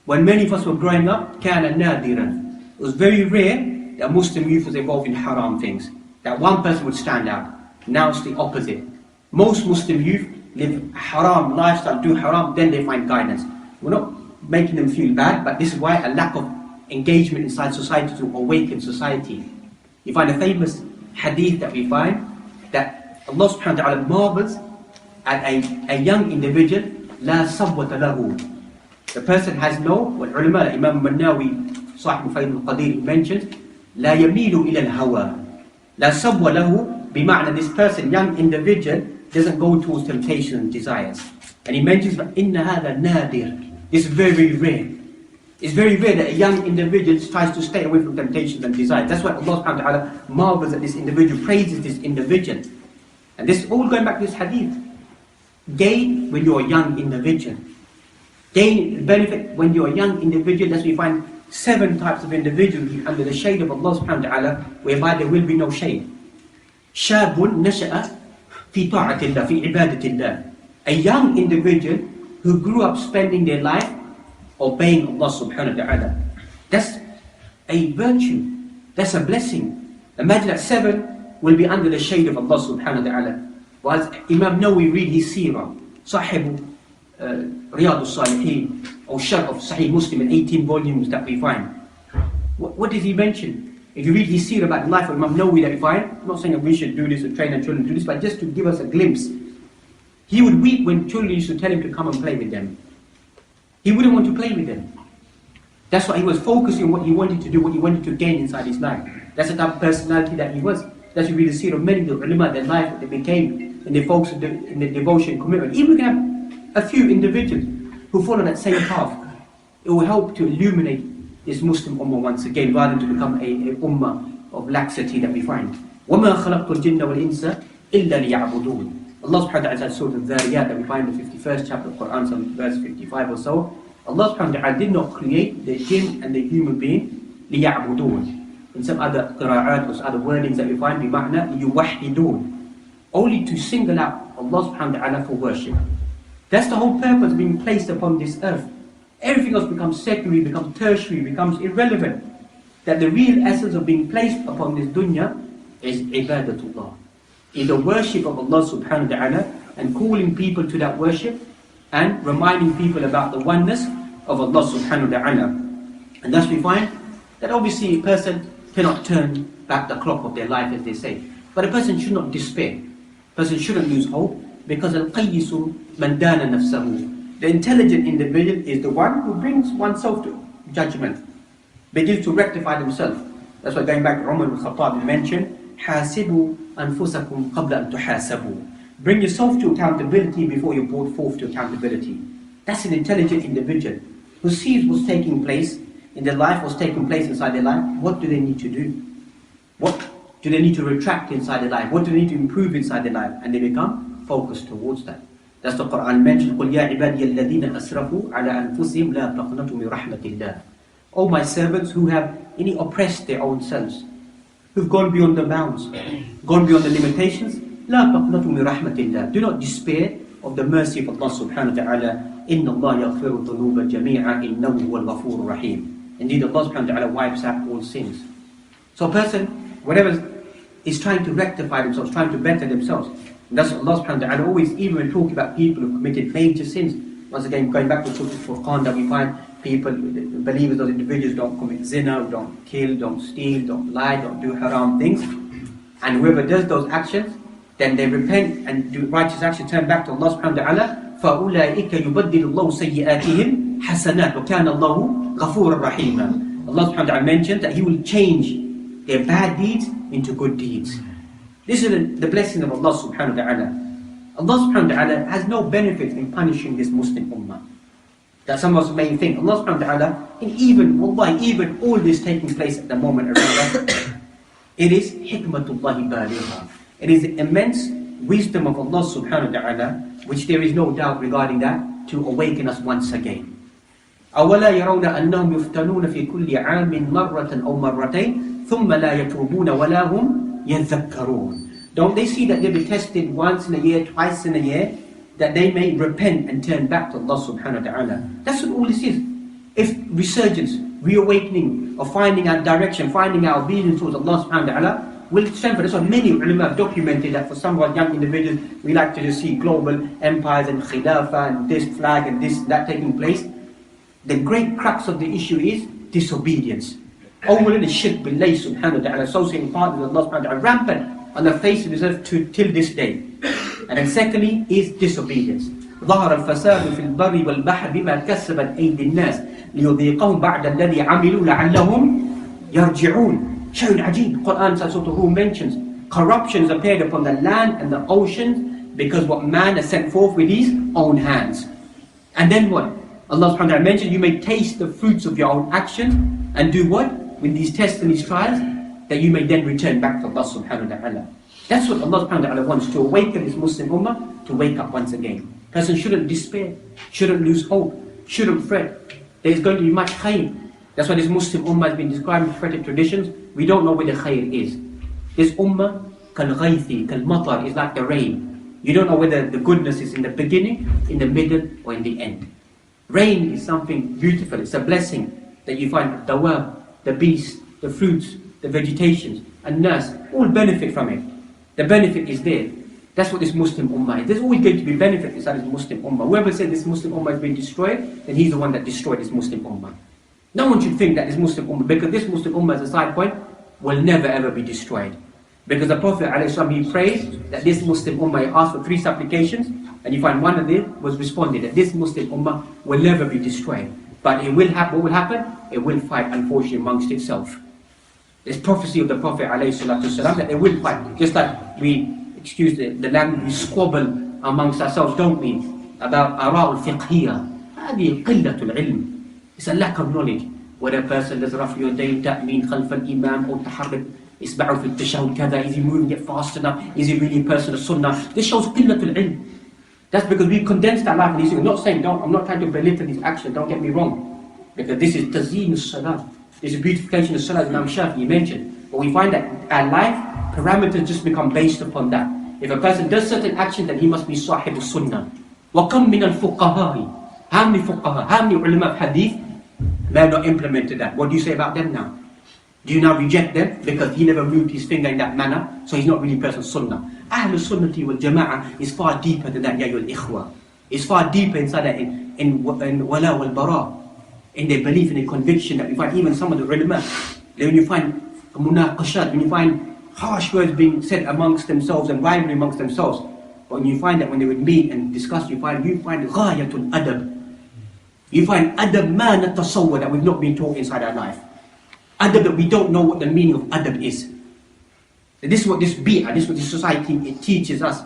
When many of us were growing up, كَانَ نَادِرًا. It was very rare that Muslim youth was involved in haram things, that one person would stand out. Now it's the opposite. Most Muslim youth live haram lifestyle, do haram, then they find guidance. We're not making them feel bad, but this is why a lack of engagement inside society to awaken society. You find a famous hadith that we find that Allah subhanahu wa ta'ala marvels at a young individual, la sabwata lahu. The person has no, what ulama, Imam Mannawi, Sahib Fayd al-Qadir mentions, la yamilu ila al-hawa. La sabwa lahu, bima'na this person, young individual, doesn't go towards temptation and desires. And he mentions, inna hadha nadir. It's very rare. It's very rare that a young individual tries to stay away from temptations and desires. That's why Allah subhanahu wa ta'ala marvels at this individual, praises this individual. And this is all going back to this hadith. gain when you're a young individual. Gain benefit when you're a young individual. That's why we find 7 types of individuals under the shade of Allah subhanahu wa ta'ala, whereby there will be no shade. شاب نشأ في طاعة الله في عبادة الله. A young individual who grew up spending their life obeying Allah subhanahu wa ta'ala. That's a virtue. That's a blessing. Imagine that 7 will be under the shade of Allah subhanahu wa ta'ala. Whilst Imam Nawawi read his seerah, Sahib Riyadh al-Salihin, or Sharh of Sahih Muslim in 18 volumes that we find. What does he mention? If you read his seerah about the life of Imam Nawawi that we find, I'm not saying that we should do this or train our children to do this, but just to give us a glimpse. He would weep when children used to tell him to come and play with them. He wouldn't want to play with them. That's why he was focusing on what he wanted to do, what he wanted to gain inside his life. That's the type of personality that he was. That's why we read the seerah of many of the ulama, their life, what they became, and their focus in their devotion and commitment. Even we can have a few individuals who follow that same path. It will help to illuminate this Muslim ummah once again, rather than to become a ummah of laxity that we find. وَمَا خَلَقْتُ الْجِنَّ وَالْإِنسَ إِلَّا لِيَعْبُدُونَ. Allah subhanahu wa ta'ala said Surah Al-Dhariyat that we find in the 51st chapter of the Quran, some verse 55 or so. Allah subhanahu wa ta'ala did not create the jinn and the human being لِيَعْبُدُونَ. In some other qira'at or other wordings that we find, بِمَعْنَى يُوَحِّدُونَ. Only to single out Allah subhanahu wa ta'ala for worship. That's the whole purpose of being placed upon this earth. Everything else becomes secondary, becomes tertiary, becomes irrelevant. That the real essence of being placed upon this dunya is ibadatullah. Is the worship of Allah subhanahu wa ta'ala, and calling people to that worship and reminding people about the oneness of Allah subhanahu wa ta'ala. And thus we find that obviously a person cannot turn back the clock of their life, as they say. But a person should not despair. A person shouldn't lose hope, because al-qayyisu man dana nafsahu. The intelligent individual is the one who brings oneself to judgment, begins to rectify themselves. That's why going back to Umar ibn Khattab mentioned, حَاسِبُوا أَنفُسَكُمْ قَبْلَ أَن تُحَاسَبُوا. Bring yourself to accountability before you're brought forth to accountability. That's an intelligent individual who sees what's taking place in their life, what's taking place inside their life. What do they need to do? What do they need to retract inside their life? What do they need to improve inside their life? And they become focused towards that. That's the Quran mentioned, قُلْ يَا عِبَادِيَ الَّذِينَ أَسْرَفُوا عَلَىٰ أَنفُسِهِمْ لَا تَقْنَطُوا مِنْ رَحْمَةِ اللَّهِ. O my servants who have oppressed their own selves, who've gone beyond the bounds, gone beyond the limitations, لَا تَقْنَطُوا مِنْ رَحْمَةِ اللَّهِ. Do not despair of the mercy of Allah subhanahu wa ta'ala. إِنَّ اللَّهَ يَغْفِرُ الذُّنُوبَ جَمِيعًا إِنَّهُ هُوَ الْغَفُورُ الرَّحِيمُ. Indeed, Allah subhanahu wa ta'ala wipes out all sins. So a person, whatever is trying to rectify themselves, trying to better themselves, and that's what Allah subhanahu wa ta'ala always, even when talking about people who committed major sins, once again going back to Surah Al-Furqan, that we find people, believers, those individuals don't commit zina, don't kill, don't steal, don't lie, don't do haram things. And whoever does those actions, then they repent and do righteous actions, turn back to Allah subhanahu wa ta'ala. فَأُولَٰئِكَ يُبَدِّلُ اللَّهُ سَيِّئَاتِهِمْ حَسَنَاتٍ وَكَانَ اللَّهُ غَفُورًا رَحِيمًا. Allah subhanahu wa ta'ala mentioned that He will change their bad deeds into good deeds. This is the blessing of Allah subhanahu wa ta'ala. Allah subhanahu wa ta'ala has no benefit in punishing this Muslim ummah. That some of us may think, Allah subhanahu wa ta'ala, and even all this taking place at the moment around us, it is hikmatullahi baligha. It is the immense wisdom of Allah subhanahu wa ta'ala, which there is no doubt regarding that, to awaken us once again. أَوَلَا يَرَوْنَ أَنَّهُمْ يُفْتَنُونَ فِي كُلِّ عَامٍ مَرَّةً أَوْ مَرَّتَيْنِ ثُمَّ لَا يَتُوبُونَ وَلَا هُمْ يَذَّكَّرُونَ. Don't they see that they'll be tested once in a year, twice in a year, that they may repent and turn back to Allah subhanahu wa ta'ala? That's what all this is. If resurgence, reawakening, or finding our direction, finding our obedience towards Allah subhanahu wa ta'ala will strengthen. That's why many ulama have documented that for some of our young individuals, we like to just see global empires and khilafah and this flag and this, that taking place. The great crux of the issue is disobedience. Awwalan is shirk billahi subhanahu wa ta'ala, associating partners with Allah subhanahu wa ta'ala, rampant on the face of this earth till this day. And then secondly is disobedience. ظهر الفساد في البر والبحر بما كسبت أيدي الناس ليذيقهم بعد الذي عملوا لعلهم يرجعون. Shay'un ajib. Quran Surah Rum mentions corruptions appeared upon the land and the oceans because what man has sent forth with his own hands. And then what? Allah subhanahu wa ta'ala mentioned, you may taste the fruits of your own actions and do what? With these tests and these trials, that you may then return back to Allah subhanahu wa ta'ala. That's what Allah subhanahu wa ta'ala wants, to awaken this Muslim ummah, to wake up once again. Person shouldn't despair, shouldn't lose hope, shouldn't fret. There's going to be much khair. That's why this Muslim ummah has been described in prophetic traditions. We don't know where the khair is. This ummah, kal-ghaythi, kal-matar, is like the rain. You don't know whether the goodness is in the beginning, in the middle, or in the end. Rain is something beautiful. It's a blessing that you find dawah, the beasts, the fruits, the vegetations, and nas, all benefit from it. The benefit is there. That's what this Muslim ummah is. There's always going to be benefit inside this Muslim ummah. Whoever said this Muslim ummah has been destroyed, then he's the one that destroyed this Muslim ummah. No one should think that this Muslim ummah, because this Muslim ummah as a side point, will never ever be destroyed. Because the Prophet ﷺ, he prayed that this Muslim ummah, he asked for 3 supplications, and you find one of them was responded, that this Muslim ummah will never be destroyed. But it will happen. What will happen? It will fight, unfortunately, amongst itself. There's prophecy of the Prophet ﷺ that they will fight. Just like we, excuse the language, we squabble amongst ourselves, don't we? About ara'ul fiqhiyya. هذه قلة العلم. It's a lack of knowledge. Whether a person does رفع يدين تأمين خلف الإمام or تحرك إصبعه في التشهد كذا, is he moving it fast enough? Is he really a person of sunnah? This shows قلة العلم. That's because we condensed our life in these things. I'm not saying, I'm not trying to belittle these actions, don't get me wrong. Because this is tazeen as-salah. This is beautification of salah, as Imam Shafi'i mentioned. But we find that our life parameters just become based upon that. If a person does certain actions, then he must be sahib al-sunnah. وَكَمْ مِنَ الْفُقَّهَاءِ. How many fuqaha, how many ulama of hadith may have not implemented that? What do you say about them now? Do you now reject them because he never moved his finger in that manner, so he's not really a person of sunnah? Ahlul sunnati wal jama'ah is far deeper than that, ya ayyuhal ikhwa. It's far deeper inside that in wala wal bara, in their belief and their conviction that we find even some of the ulama. When you find munaqashat, when you find harsh words being said amongst themselves and rivalry amongst themselves, but when you find that when they would meet and discuss, you find ghayatul adab. You find adab ma natasawwar, that we've not been taught inside our life. Adab that we don't know what the meaning of adab is. This is what this bi'ah, this is what this society, it teaches us.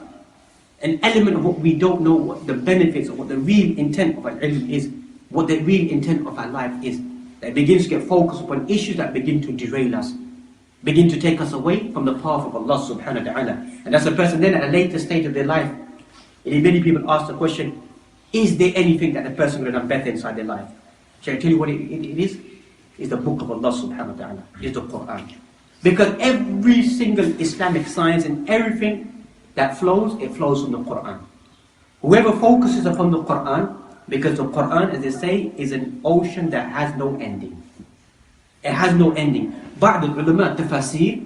An element of what we don't know, what the benefits of what the real intent of our ilm is, what the real intent of our life is. That begins to get focused upon issues that begin to derail us, begin to take us away from the path of Allah subhanahu wa ta'ala. And as a person then at a later stage of their life, many people ask the question, is there anything that the person would have done better inside their life? Shall I tell you what it is? It's the book of Allah subhanahu wa ta'ala. It's the Quran. Because every single Islamic science and everything that flows, it flows from the Quran. Whoever focuses upon the Quran, because the Quran, as they say, is an ocean that has no ending. It has no ending. Ba'd al-ulama tafasir,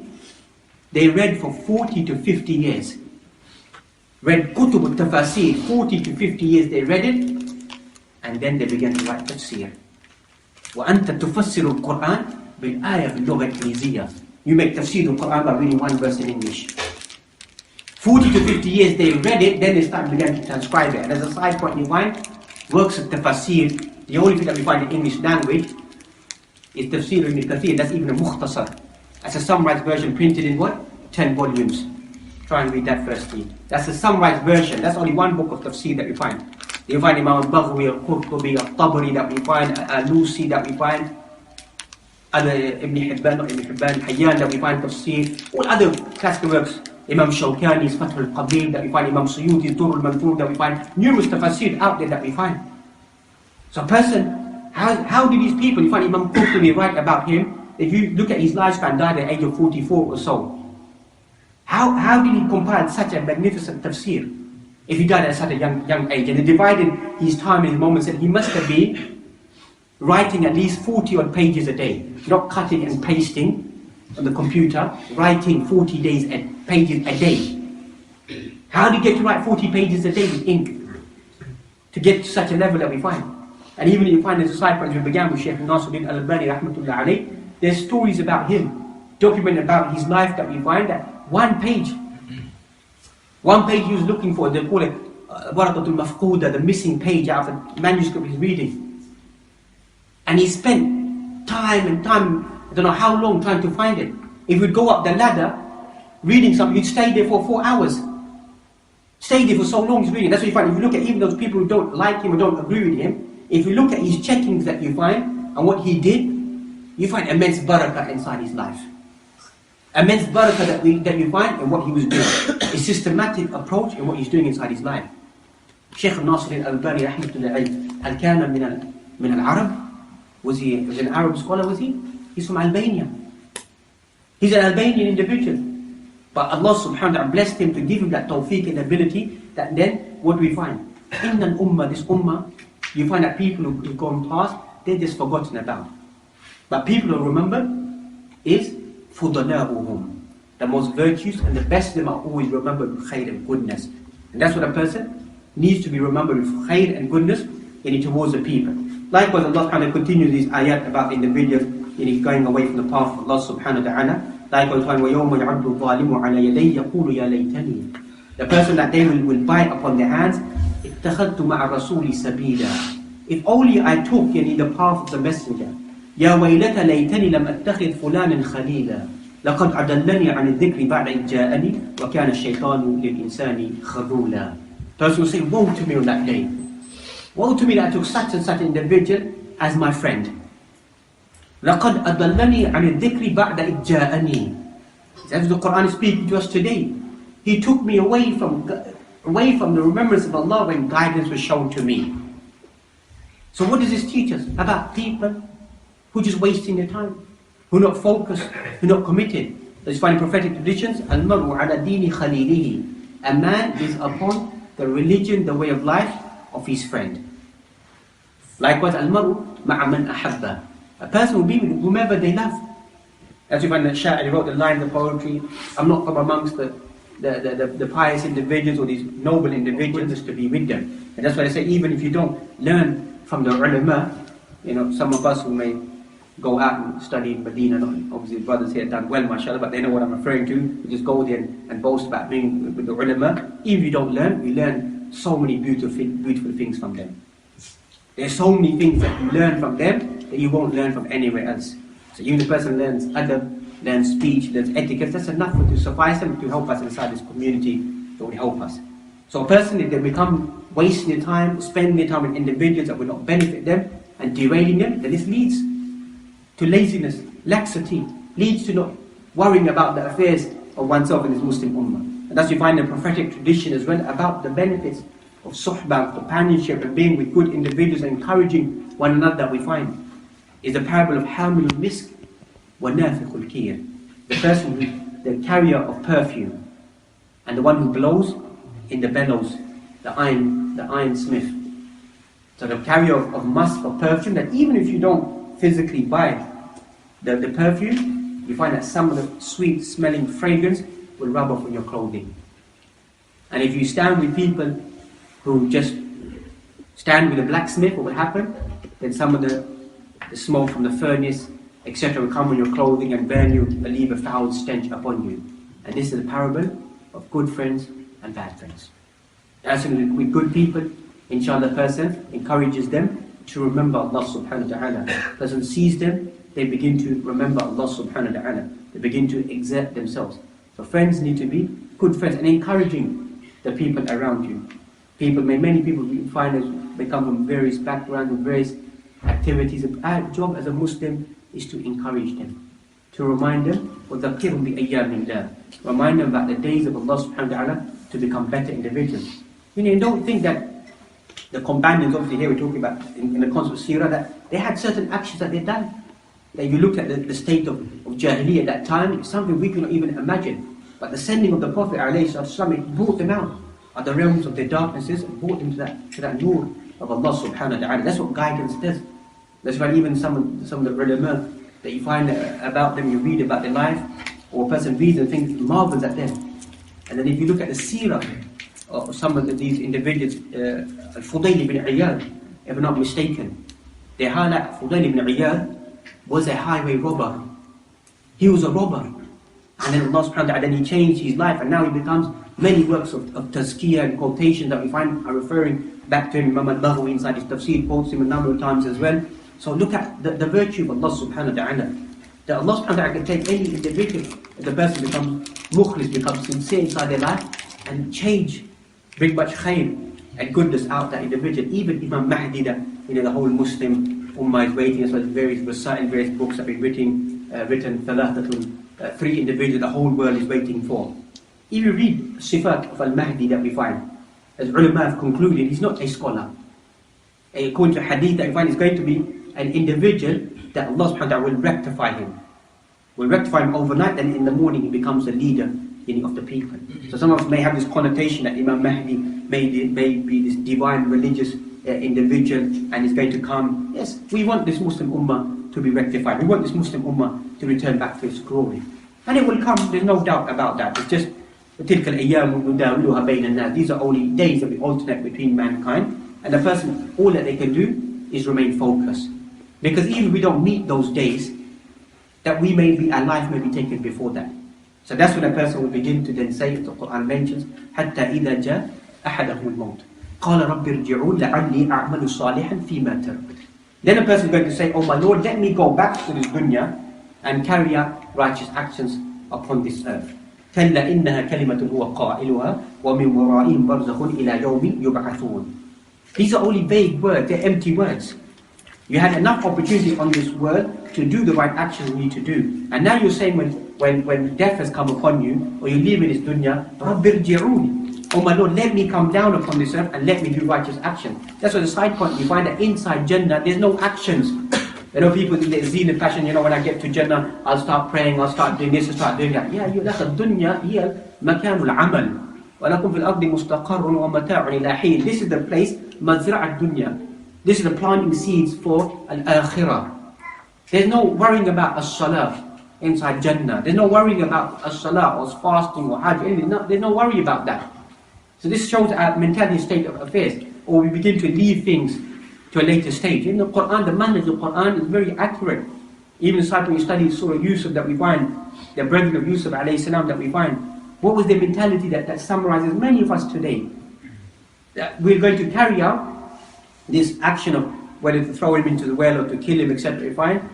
they read for 40 to 50 years. Read kutub al-tafasir, 40 to 50 years they read it, and then they began to write tafsir. وَأَنْتَ تُفَسِّرُ الْقُرْآنِ بِالْآيَةِ بِاللُّغَةِ الْإِنْجِلِيزِيَّةِ. You make tafsir al-Quran by reading one verse in English. 40 to 50 years they read it, then they began to transcribe it. And as a side point, you find works of tafsir, the only thing that we find in English language is tafsir ibn Kathir. That's even a mukhtasar. That's a summarized version printed in what? 10 volumes. Try and read that firstly. That's a summarized version. That's only one book of tafsir that we find. You find Imam al-Baghawi, al-Qurtubi, al-Tabari that we find, al-Lusi that we find, other Ibn Hibban, Hayyan that we find tafsir, all other classical works. Imam Shawkani's Fath al-Qadir that we find, Imam Suyuti's Dur al-Manthur that we find, numerous tafsir out there that we find. So a person, how do these people, you find Imam Qurtubi write about him, if you look at his lifespan, died at the age of 44 or so. How did he compile such a magnificent tafsir if he died at such a young age? And he divided his time and his moments, and he must have been writing at least 40 odd pages a day, not cutting and pasting on the computer, writing 40 pages a day. How do you get to write 40 pages a day with ink? To get to such a level that we find. And even if you find there's a side point we began with Shaykh Nasiruddin al-Albani rahmatullah alayh, there's stories about him, documented about his life that we find that one page he was looking for, they call it Waraqatul Mafquda, the missing page out of the manuscript he's reading. And he spent time and time, I don't know how long trying to find it. If we'd go up the ladder, reading something, you'd stay there for 4 hours. Stay there for so long he's reading. That's what you find. If you look at even those people who don't like him or don't agree with him, if you look at his checkings that you find and what he did, you find immense barakah inside his life. Immense barakah that you find in what he was doing. A systematic approach in what he's doing inside his life. Shaykh Nasir al-Albani rahmatullahi alayhi, Hal kana min al-Arab? Was he an Arab scholar, was he? He's from Albania. He's an Albanian individual. But Allah subhanahu wa ta'ala blessed him to give him that tawfiq and ability, that then, what do we find? In an ummah, this ummah, you find that people who've gone past, they're just forgotten about. But people who remember is fudala'uhum. The most virtuous and the best of them are always remembered with khair and goodness. And that's what a person needs to be remembered with khair and goodness towards the people. Likewise, Allah kind of continues these ayat about individuals going away from the path of Allah subhanahu wa ta'ala. Likewise, وَيَوْمَ يَعَبْدُ الظَّالِمُ عَلَى يَدَيْ يَقُولُ يَا لَيْتَنِي. The person that they will bite upon their hands, اتَّخَذْتُ مَعَ رَسُولِ سَبِيلًا. If only I took the path of the messenger. يَا وَيْلَةَ لَيْتَنِي لَمْ أَتَّخِذْ فُلَانًا خَلِيلًا لَقَدْ أَضَلَّنِي عَنِ الذِّكْرِ بَعْدَ إِذْ جَاءَنِي وَكَانَ الشَّيْطَانُ لِلْإِنسَانِ خَذُولًا. Person will say, woe to me on that day. Woe to me that I took such and such individual as my friend. لَقَدْ أَضَلَّنِي عَنِ الذِّكْرِ بَعْدَ إِذْ جَاءَنِي. As the Quran is speaking to us today, He took me away from the remembrance of Allah when guidance was shown to me. So what does this teach us? About people who are just wasting their time, who are not focused, who are not committed. Let's find prophetic traditions. Al-mar'u ala dini khalilihi. A man is upon the religion, the way of life of his friend. Likewise, al-mar'u ma'a man ahabba. A person will be with whomever they love. As you find that Sha'ir wrote the line of poetry, I'm not from amongst the pious individuals or these noble individuals to be with them. And that's why I say, even if you don't learn from the ulama, some of us who may go out and study in Medina, obviously the brothers here have done well, mashallah, but they know what I'm referring to. We just go there and boast about being with the ulama. Even if you don't learn, we learn so many beautiful things from them. There's so many things that you learn from them that you won't learn from anywhere else. So even the person learns adab, learns speech, learns etiquette, that's enough to suffice them to help us inside this community that will help us. So a person, if they become wasting their time, spending their time with individuals that will not benefit them and derailing them, then this leads to laziness, laxity, leads to not worrying about the affairs of oneself in this Muslim ummah. And that's you find in the prophetic tradition as well about the benefits of suhbah, companionship, and being with good individuals and encouraging one another that we find. Is the parable of Hamilul Misk wa Nafiqul Kir. The person the carrier of perfume and the one who blows in the bellows, the iron smith. So the carrier of musk or perfume, that even if you don't physically buy the perfume, you find that some of the sweet smelling fragrance will rub off on your clothing. And if you stand with people who just stand with a blacksmith, what will happen? Then some of the smoke from the furnace, etc. will come on your clothing and burn you and leave a foul stench upon you. And this is the parable of good friends and bad friends. As with good people, inshallah, the person encourages them to remember Allah subhanahu wa ta'ala. The person sees them, they begin to remember Allah subhanahu wa ta'ala. They begin to exert themselves. So friends need to be good friends and encouraging the people around you. Many people you find us become from various backgrounds, with various activities. Our job as a Muslim is to encourage them, to remind them, وَذَكِّرْهُمْ بِأَيَّامِ اللَّهِ. Remind them about the days of Allah subhanahu wa ta'ala to become better individuals. Don't think that the companions, obviously here we're talking about in the concept of seerah, that they had certain actions that they'd done. That if you look at the state of Jahiliyyah at that time, it's something we cannot even imagine. But the sending of the Prophet ﷺ, it brought them out of the realms of their darknesses and brought them to that nur of Allah subhanahu wa ta'ala. That's what guidance does. That's why even some of the ulama that you find about them, you read about their life, or a person reads and thinks, marvels at them. And then if you look at the seerah of some of these individuals, Fudayl ibn Iyad, if I'm not mistaken, they highlight Fudayl ibn Iyad was a highway robber. He was a robber. And then Allah subhanahu wa ta'ala, then he changed his life, and now he becomes many works of tazkiyah and quotations that we find are referring back to him. Imam al-Baghawi inside his tafsir quotes him a number of times as well. So look at the virtue of Allah subhanahu wa ta'ala. That Allah subhanahu wa ta'ala can take any individual, if the person becomes mukhlis, becomes sincere inside their life, and change, bring much khair and goodness out that individual. Even Imam Mahdi, the whole Muslim ummah is waiting, as well as various books that have been written, Thalathatul three individuals the whole world is waiting for. If you read Sifat of Al-Mahdi that we find, as ulama have concluded, he's not a scholar. According to hadith that we find, is going to be an individual that Allah subhanahu wa ta'ala will rectify him. Will rectify him overnight, and in the morning he becomes the leader of the people. So some of us may have this connotation that Imam Mahdi may be this divine religious individual and is going to come. Yes, we want this Muslim Ummah to be rectified. We want this Muslim Ummah to return back to its glory. And it will come, there's no doubt about that. It's just, these are only days that we alternate between mankind. And the person, all that they can do is remain focused. Because even if we don't meet those days, that our life may be taken before that. So that's when a person will begin to then say, the Quran mentions, حَتَّى إِذَا جَاءَ أَحَدَهُمُ الْمَوْتِ قَالَ رَبِّ ارْجِعُونَ لَعَلِّي أَعْمَلُ صَالِحًا فِي مَا تَرَكْتُ. Then a person is going to say, oh my Lord, let me go back to this dunya and carry out righteous actions upon this earth. كَلَّا إِنَّهَا كَلِمَةٌ هُوَ قَائِلُهَا وَمِنْ وَرَائِهِمْ بَرْزَخٌ إِلَى يَوْمِ يُبْعَثُونَ. These are only vague words, they're empty words. You had enough opportunity on this world to do the right actions you need to do. And now you're saying when death has come upon you, or you live in this dunya, رَبِّ ارْجِعُونِ. Oh my Lord, let me come down upon this earth and let me do righteous action. That's why the side point, you find that inside Jannah, there's no actions. You know, people in the zenith fashion, when I get to Jannah, I'll start praying, I'll start doing this, I'll start doing that. Yeah, that's a dunya, here, مكان العمل. وَلَكُمْ فِي الْأَرْضِ مُسْتَقَرٌ وَمَتَاعٌ إِلَى حِينٍ. This is the place, مَزْرَعَ الدُّنْيَا. This is the planting seeds for al-akhirah. There's no worrying about as-salah inside Jannah. There's no worrying about as-salah or fasting or hajj. There's no worry about that. So this shows our mentality state of affairs. Or we begin to leave things to a later stage. In the Quran, the manhaj of the Quran is very accurate. Even inside when we study Surah Yusuf that we find, the brethren of Yusuf alayhi salam that we find, what was their mentality that summarizes many of us today? That we're going to carry out this action of whether to throw him into the well or to kill him, etc. Fine.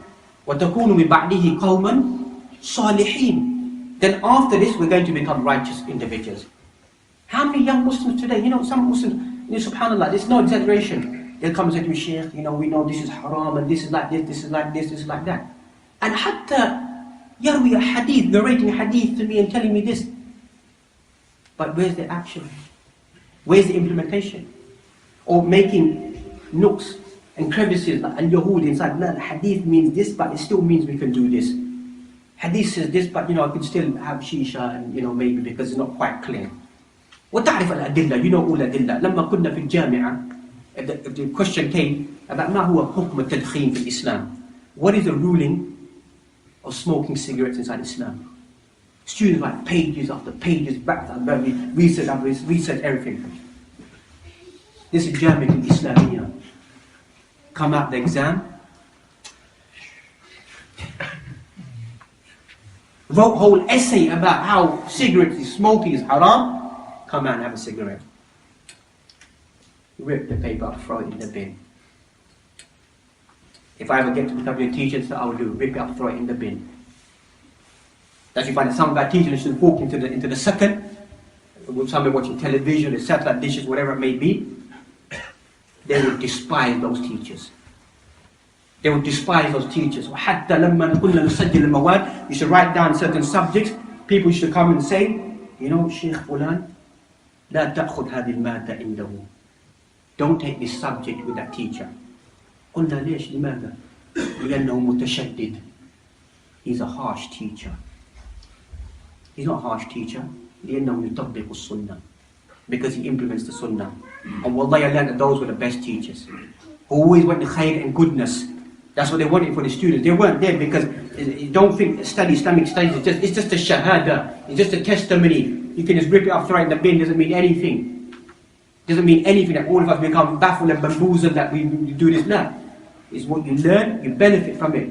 وَتَكُونُ مِنْ بَعْدِهِ قَوْمًا صَالِحِينَ. Then after this, we're going to become righteous individuals. How many young Muslims today, some Muslims, subhanAllah, there's no exaggeration. They'll come and say to me, Shaykh, we know this is haram and this is like this, this is like this, this is like that. And hatta yarwi a hadith, narrating a hadith to me and telling me this. But where's the action? Where's the implementation? Or making nooks and crevices and Yahud inside. No, hadith means this, but it still means we can do this. Hadith says this, but I can still have shisha and maybe because it's not quite clear. وتعرف الأدلة, all الأدلة. لما كنا في الجامعة, the question came about ما هو حكم التدخين في الإسلام. What is the ruling of smoking cigarettes inside Islam? Students write pages after pages, back and back, research everything. This is Jami'at al-Islamiyya. Come out the exam. Wrote a whole essay about how smoking is haram. Come out and have a cigarette. Rip the paper up, throw it in the bin. If I ever get to become a teacher, that's what I will do. Rip it up, throw it in the bin. That you find that some of our teachers should walk into the second, with somebody watching television, the satellite dishes, whatever it may be. They will despise those teachers. They will despise those teachers. وَحَتَّى لَمَّا نَقُلْنَا نُسَجِّلَ الْمَوَادِ. You should write down certain subjects. People should come and say, Sheikh Fulan, لَا تَأْخُذْ هَذِي الْمَادَّةَ عِنْدَهُ. Don't take this subject with that teacher. قُلْنَا ليش لماذا؟ لأنه متشدد. He's a harsh teacher. He's not a harsh teacher. لأنه يطبق السنة. Because he implements the sunnah. And wallahi, I learned that those were the best teachers. Who always went to khair and goodness. That's what they wanted for the students. They weren't there because, don't think Islamic studies, it's just a shahada. It's just a testimony. You can just rip it off, throw it in the bin, doesn't mean anything. Doesn't mean anything that all of us become baffled and bamboozled that we do this. No. It's what you learn, you benefit from it.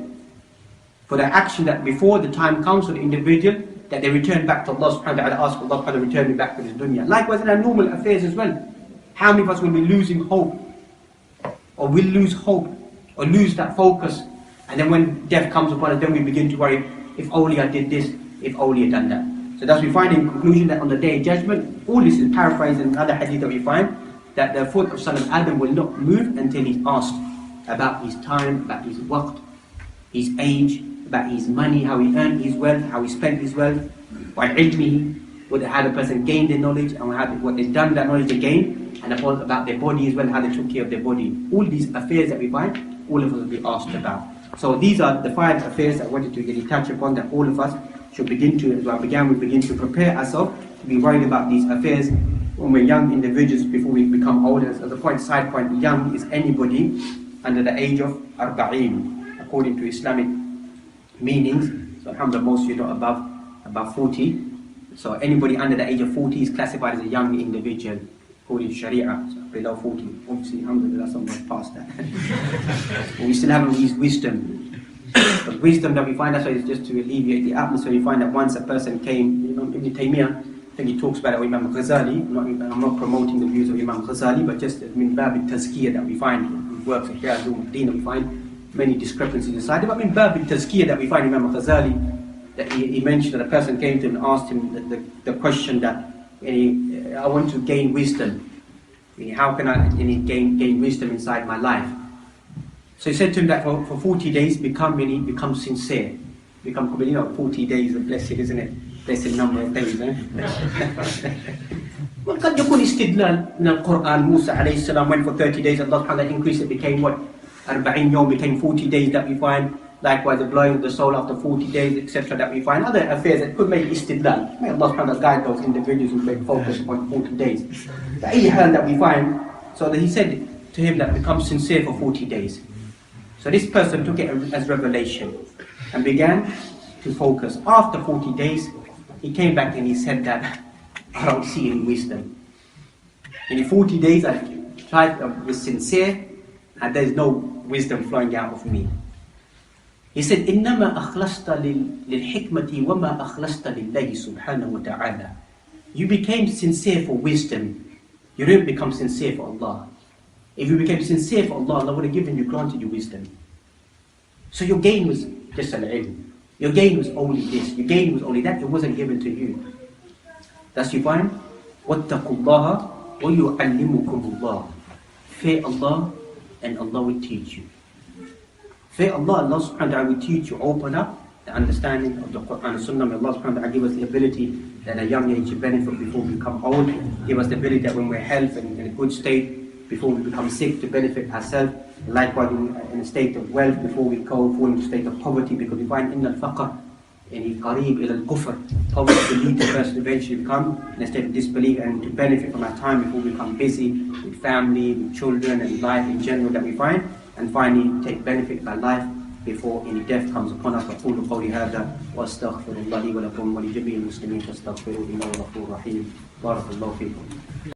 For the action that before the time comes for the individual, that they return back to Allah subhanahu wa ta'ala, ask Allah subhanahu wa ta'ala to return me back to this dunya. Likewise in our normal affairs as well. How many of us will be losing hope? Or will lose hope? Or lose that focus? And then when death comes upon us, then we begin to worry, if only I did this, if only I done that. So thus we find in conclusion that on the day of judgment, all this is paraphrased in another hadith that we find, that the foot of son of Adam will not move until he's asked about his time, about his waqt, his age, about his money, how he earned his wealth, how he spent his wealth, وعلمه, how the person gained the knowledge, and what they done that knowledge they gained, and about their body as well, how they took care of their body. All these affairs that we find, all of us will be asked about. So these are the 5 affairs I wanted to really touch upon, that all of us should begin to, as I began, we begin to prepare ourselves to be worried about these affairs when we're young individuals before we become older. As a side point, young is anybody under the age of arba'in, according to Islamic meanings. So alhamdulillah, most of you are above 40. So anybody under the age of 40 is classified as a young individual, according to Sharia. So below 40, obviously, alhamdulillah, someone's past that. But we still haven't used wisdom. The wisdom that we find, that's why it's just to alleviate the atmosphere. You find that once a person came, Ibn Taymiyyah, I think he talks about it with Imam Ghazali. I'm not promoting the views of Imam Ghazali, but just min bab al-tazkiyah that we find in works of Ihya al-Din, we find many discrepancies inside. But min bab al-tazkiyah that we find Imam Ghazali, that he mentioned that a person came to him and asked him the question that, I want to gain wisdom. How can I gain wisdom inside my life? So he said to him that for 40 days, become sincere. Become, 40 days are blessed, isn't it? Blessed number of days, وقد يكون استدلال من القرآن. موسى عليه السلام went for 30 days, Allah subhanahu wa ta'ala increased it, became what? 40 yawm, became 40 days that we find. Likewise, the blowing of the soul after 40 days, etc. that we find. Other affairs that could make istidlal. May Allah subhanahu wa ta'ala guide those individuals who make focus upon 40 days. The ayhan that we find, so that he said to him that become sincere for 40 days. So this person took it as revelation and began to focus. After 40 days, he came back and he said that, I don't see any wisdom. In 40 days, I tried to be sincere, and there is no wisdom flowing out of me. He said, إِنَّمَا أَخْلَصْتَ لِلْحِكْمَةِ وَمَا أَخْلَصْتَ لِلَّهِ سُبْحَانَهُ وَتَعَالَى. You became sincere for wisdom. You didn't become sincere for Allah. If you became sincere for Allah, Allah would have granted you wisdom. So your gain was just al-ilm. Your gain was only this. Your gain was only that. It wasn't given to you. Thus you find, وَاتَّقُوا اللَّهَ وَيُعَلِّمُكُمُ اللَّهُ. Fear Allah, and Allah will teach you. Fear Allah, Allah subhanahu wa ta'ala will teach you, open up the understanding of the Quran and Sunnah. May Allah subhanahu wa ta'ala give us the ability at a young age to benefit before we become old. Give us the ability that when we're healthy and in a good state, before we become sick, to benefit ourselves. Likewise, in a state of wealth, before we fall into a state of poverty, because we find in al-faqr, in qareeb ila al-kufr, poverty will lead the person to eventually become in a state of disbelief, and to benefit from our time before we become busy with family, with children, and life in general that we find. And finally, take benefit by life before any death comes upon us. أقول قولي هذا وأستغفر الله لي ولكم ولجميع المسلمين فاستغفروه إنه غفور رحيم. بارك الله فيكم.